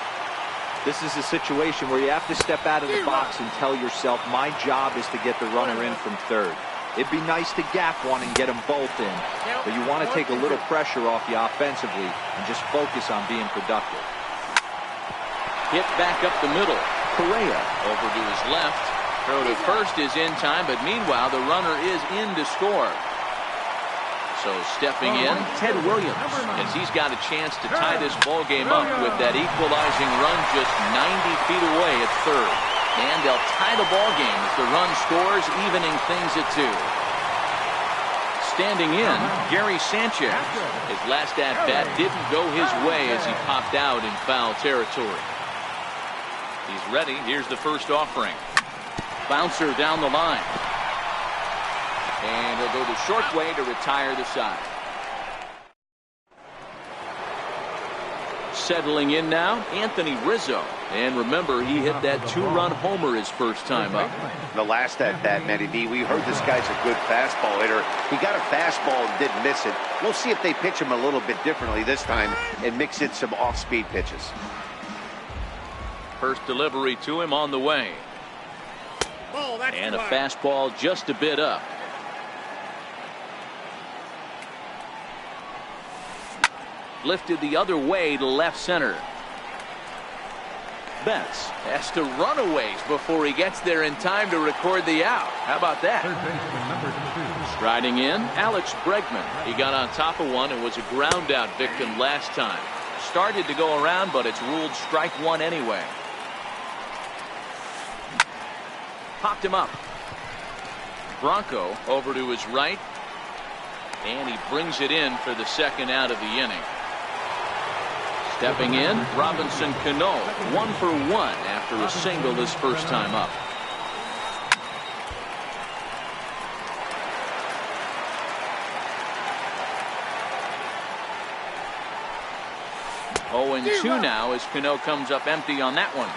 This is a situation where you have to step out of the box and tell yourself, my job is to get the runner in from third. It'd be nice to gap one and get them both in, but you want to take a little pressure off you offensively and just focus on being productive. Hit back up the middle. Correa over to his left. Throw to first is in time, but meanwhile the runner is in to score. So stepping in, Ted Williams, as he's got a chance to tie this ball game up with that equalizing run just 90 feet away at third. And they'll tie the ball game as the run scores, evening things at 2. Standing in, Gary Sanchez. His last at-bat didn't go his way as he popped out in foul territory. He's ready. Here's the first offering. Bouncer down the line. And he'll go the short way to retire the side. Settling in now, Anthony Rizzo. And remember, he hit that 2-run homer his first time up. The last at-bat, Matty D, we heard this guy's a good fastball hitter. He got a fastball and didn't miss it. We'll see if they pitch him a little bit differently this time and mix in some off-speed pitches. First delivery to him on the way. And a fastball just a bit up. Lifted the other way to left center. Betts has to run a ways before he gets there in time to record the out. How about that? Striding in, Alex Bregman. He got on top of one and was a ground out victim last time. Started to go around, but it's ruled strike one anyway. Popped him up. Bronco over to his right. And he brings it in for the second out of the inning. Stepping in, Robinson Cano, 1 for 1 after a single his first time up. Oh, and 2 now as Cano comes up empty on that one.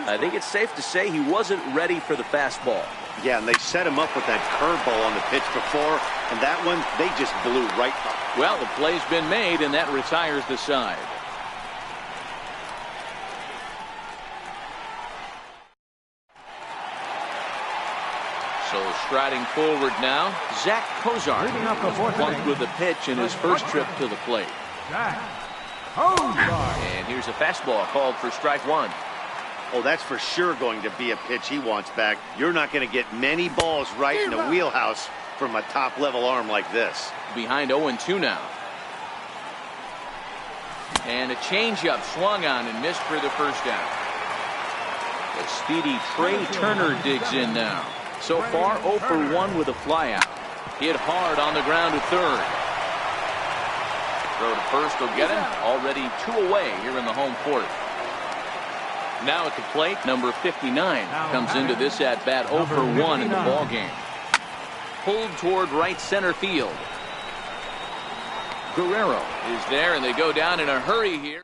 I think it's safe to say he wasn't ready for the fastball. Yeah, and they set him up with that curveball on the pitch before, and that one, they just blew right up. Well, the play's been made, and that retires the side. So striding forward now, Zach Cozart bumped with a pitch in his first trip to the plate. And here's a fastball called for strike one. Oh, that's for sure going to be a pitch he wants back. You're not going to get many balls right in the wheelhouse from a top-level arm like this. Behind 0-2 now. And a changeup swung on and missed for the first out. The speedy Trey Turner digs in now. So far, 0 for 1 with a flyout. Hit hard on the ground to third. Throw to first will get him. Already 2 away here in the home fourth. Now at the plate, number 59 comes into this at-bat 0 for 1 in the ballgame. Pulled toward right center field. Guerrero is there, and they go down in a hurry here.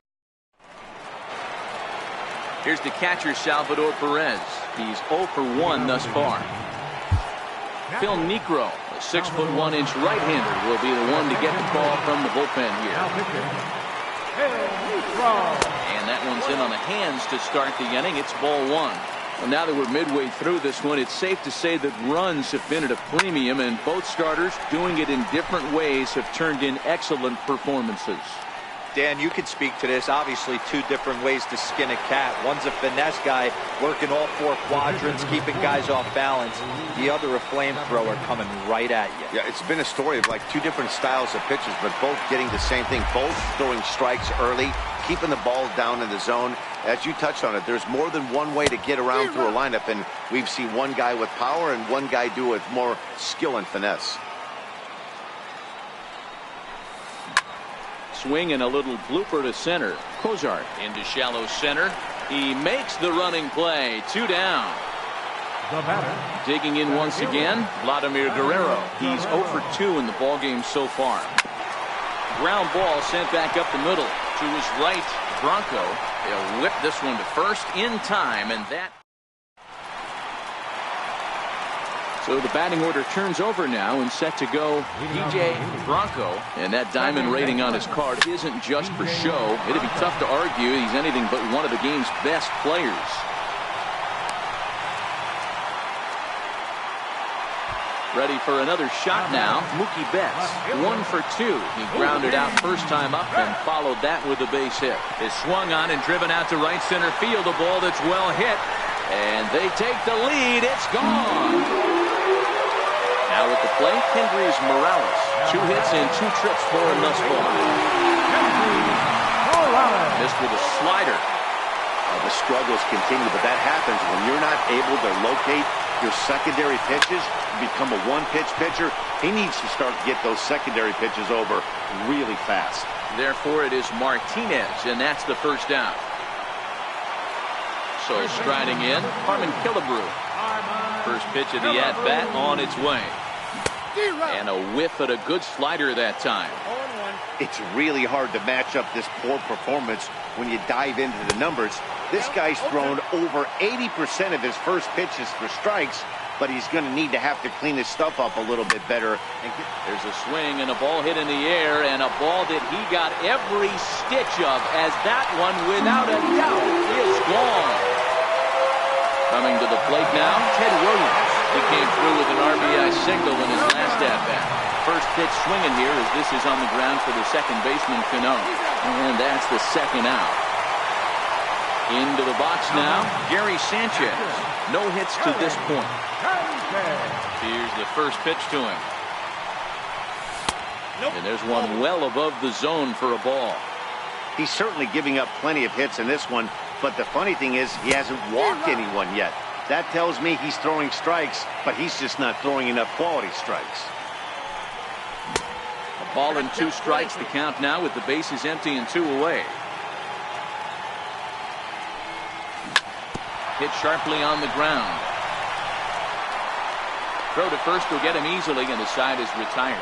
Here's the catcher, Salvador Perez. He's 0 for 1 thus far. Phil Niekro, a 6'1" right-hander, will be the one to get the call from the bullpen here. And that one's in on the hands to start the inning. It's ball 1. Well, now that we're midway through this one, it's safe to say that runs have been at a premium, and both starters, doing it in different ways, have turned in excellent performances. Dan, you can speak to this. Obviously, 2 different ways to skin a cat. One's a finesse guy working all 4 quadrants, keeping guys off balance. The other a flamethrower coming right at you. Yeah, it's been a story of like 2 different styles of pitches, but both getting the same thing. Both throwing strikes early, keeping the ball down in the zone. As you touched on it, there's more than one way to get around through a lineup, and we've seen one guy with power and one guy do it with more skill and finesse. Swing and a little blooper to center. Cozart into shallow center. He makes the running play. 2 down. Digging in once again, Vladimir Guerrero. He's 0 for 2 in the ballgame so far. Ground ball sent back up the middle to his right. Bronco. They'll whip this one to first in time, and that. So the batting order turns over now and set to go DJ Bronco. And that diamond rating on his card isn't just for show. It'd be tough to argue he's anything but one of the game's best players. Ready for another shot now. Mookie Betts, 1 for 2. He grounded out first time up and followed that with a base hit. Is swung on and driven out to right center field. A ball that's well hit. And they take the lead. It's gone. Now at the plate, Kendrys Morales. 2 hits and 2 trips for him thus far. Missed with a slider. The struggles continue, but that happens when you're not able to locate your secondary pitches, become a one-pitch pitcher. He needs to start to get those secondary pitches over really fast. Therefore, it is Martinez, and that's the first down. So striding in, Harmon Killebrew. First pitch of the at-bat on its way. And a whiff at a good slider that time. It's really hard to match up this poor performance when you dive into the numbers. This guy's thrown over 80% of his first pitches for strikes, but he's going to need to have to clean his stuff up a little bit better. There's a swing and a ball hit in the air, and a ball that he got every stitch of, as that one, without a doubt, is gone. Coming to the plate now, Ted Williams. He came through with an RBI single in his last at-bat. First pitch swinging here as this is on the ground for the second baseman, Cano. And that's the second out. Into the box now, Gary Sanchez. No hits to this point. Here's the first pitch to him. And there's one well above the zone for a ball. He's certainly giving up plenty of hits in this one, but the funny thing is he hasn't walked anyone yet. That tells me he's throwing strikes, but he's just not throwing enough quality strikes. A ball and 2 strikes, the count now with the bases empty and 2 away. Hit sharply on the ground. Throw to first will get him easily, and the side is retired.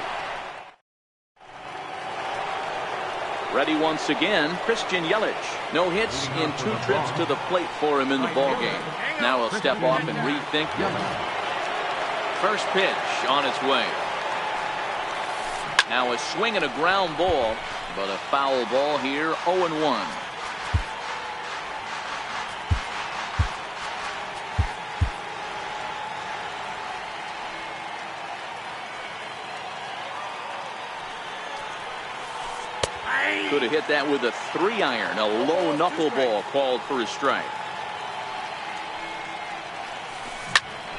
Ready once again, Christian Yelich. No hits in 2 trips to the plate for him in the ballgame. Now he'll step off and rethink this. First pitch on its way. Now a swing and a ground ball, but a foul ball here, 0-1. Could have hit that with a 3-iron, a low knuckleball called for a strike.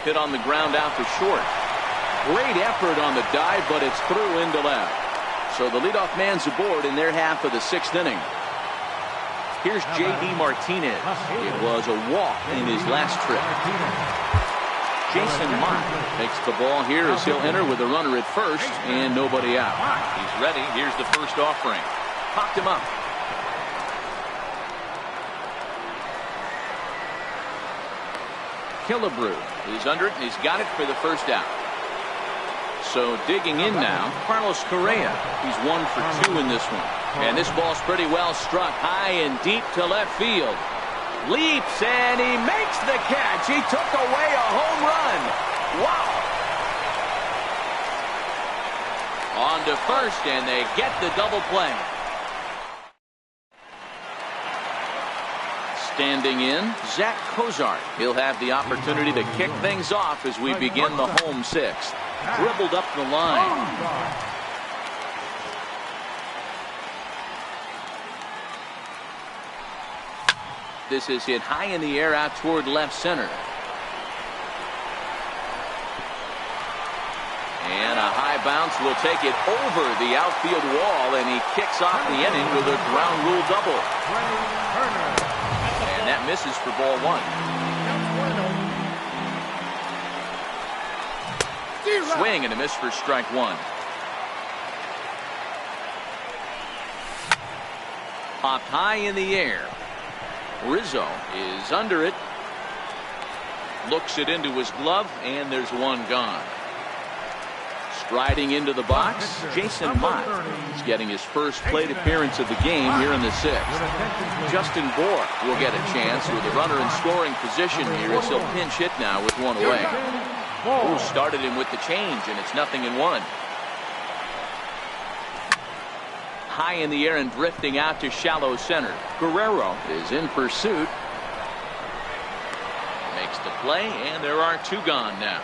Hit on the ground out to short. Great effort on the dive, but it's through into left. So the leadoff man's aboard in their half of the 6th inning. Here's J.D. Martinez. It was a walk in his last trip. Jason Mott takes the ball here as he'll enter with a runner at first and nobody out. He's ready. Here's the first offering. Popped him up. Killebrew is under it, and he's got it for the first out. So digging in now, Carlos Correa. He's 1 for 2 in this one. And this ball's pretty well struck high and deep to left field. Leaps, and he makes the catch. He took away a home run. Wow. On to first, and they get the double play. Standing in, Zach Cozart. He'll have the opportunity to kick things off as we begin the home 6th. Dribbled up the line. This is hit high in the air out toward left center. And a high bounce will take it over the outfield wall, and he kicks off the inning with a ground rule double. And that misses for ball 1. Swing and a miss for strike 1. Popped high in the air. Rizzo is under it. Looks it into his glove, and there's one gone. Striding into the box, Jason Mott. He's getting his first plate appearance of the game here in the 6th. Justin Bour will get a chance with a runner in scoring position here as he'll pinch hit now with 1 away. Who started him with the change, and it's 0-1. High in the air and drifting out to shallow center. Guerrero is in pursuit. Makes the play, and there are 2 gone now.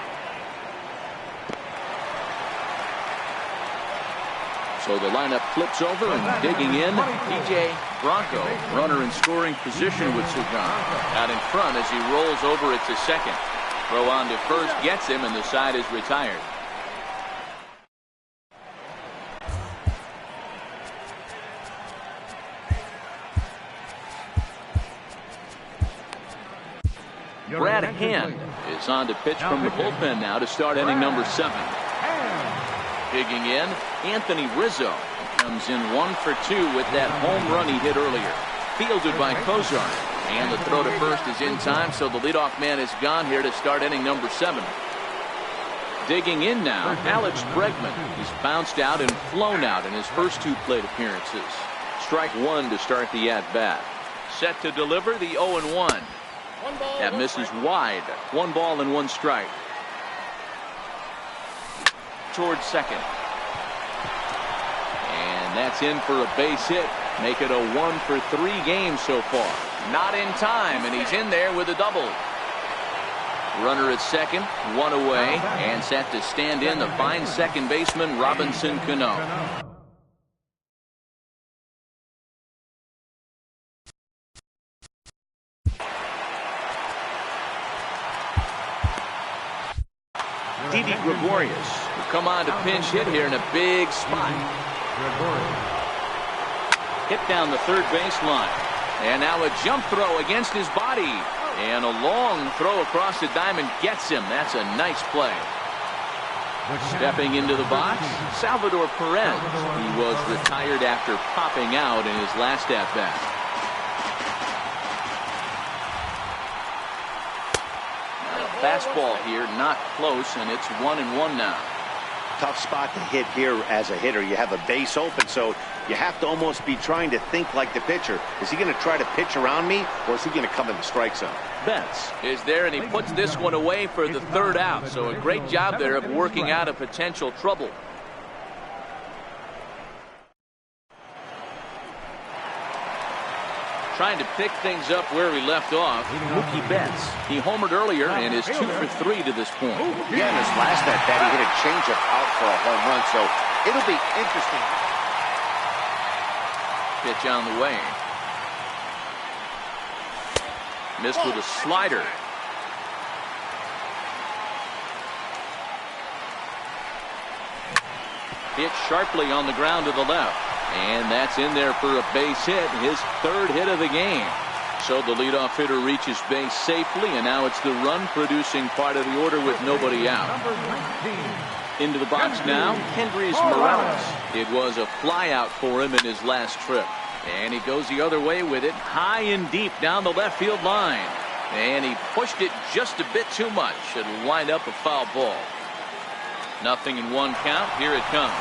So the lineup flips over, and digging in, P.J. Bronco, runner in scoring position with Sugan. Out in front as he rolls over it to second. Throw on to first gets him, and the side is retired. Brad Hand is on to pitch from the bullpen now to start inning number 7. Digging in, Anthony Rizzo comes in 1 for 2 with that home run he hit earlier. Fielded by Kozar. And the throw to first is in time, so the leadoff man is gone here to start inning number 7. Digging in now, Alex Bregman. He's bounced out and flown out in his first 2 plate appearances. Strike 1 to start the at-bat. Set to deliver the 0-1. That misses wide. 1 ball and 1 strike. Towards second. And that's in for a base hit. Make it a 1 for 3 games so far. Not in time, and he's in there with a double. Runner at second, 1 away, and set to stand in the fine second baseman Robinson Cano. Didi Gregorius will come on to pinch hit here in a big spot. Hit down the third baseline. And now a jump throw against his body. And a long throw across the diamond gets him. That's a nice play. Stepping into the box, Salvador Perez. He was retired after popping out in his last at-bat. Fastball here, not close, and it's 1-1 now. Tough spot to hit here as a hitter. You have a base open, so you have to almost be trying to think like the pitcher. Is he going to try to pitch around me, or is he going to come in the strike zone? Betts is there, and he puts this one away for the 3rd out. So a great job there of working out a potential trouble. Trying to pick things up where we left off. Mookie Betts. He homered earlier and is 2 for 3 to this point. Yeah, in his last at-bat, he hit a changeup out for a home run, so it'll be interesting. Pitch on the way. Missed with a slider. Hit sharply on the ground to the left. And that's in there for a base hit, his 3rd hit of the game. So the leadoff hitter reaches base safely, and now it's the run-producing part of the order with nobody out. Into the box now, Hendrys Morales. It was a flyout for him in his last trip. And he goes the other way with it, high and deep down the left field line. And he pushed it just a bit too much. It'll wind up a foul ball. 0-1 count. Here it comes.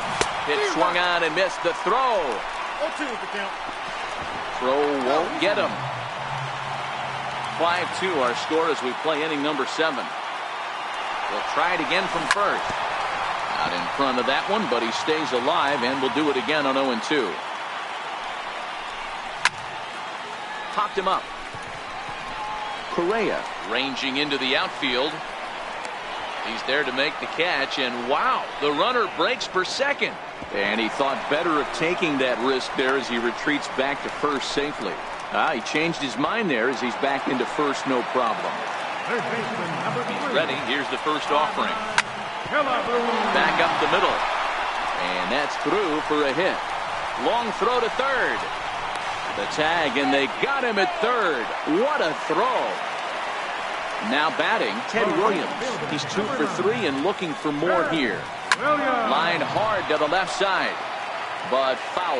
Pitch swung on and missed the throw. 0-2 the count. Throw won't get him. 5-2 our score as we play inning number 7. We'll try it again from first. Out in front of that one, but he stays alive and will do it again on 0-2. Popped him up. Correa ranging into the outfield. He's there to make the catch, and wow, the runner breaks for second. And he thought better of taking that risk there as he retreats back to first safely. He changed his mind there as he's back into first, no problem. He's ready. Here's the first offering. Back up the middle. And that's through for a hit. Long throw to third. The tag, and they got him at third. What a throw. Now batting, Ted Williams. He's 2 for 3 and looking for more here. Line hard to the left side, but foul.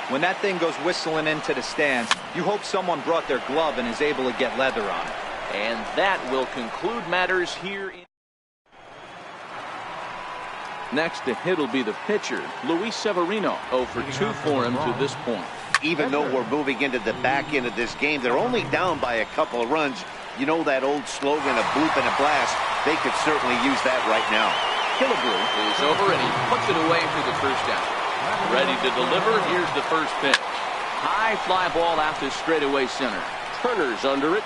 When that thing goes whistling into the stands, you hope someone brought their glove and is able to get leather on it. And that will conclude matters here. Next to hit will be the pitcher, Luis Severino. 0 for 2 for him to this point. Even though we're moving into the back end of this game, they're only down by a couple of runs. You know that old slogan, a bloop and a blast. They could certainly use that right now. Killebrew is over, and he puts it away for the first out. Ready to deliver. Here's the first pitch. High fly ball out to straightaway center. Turner's under it.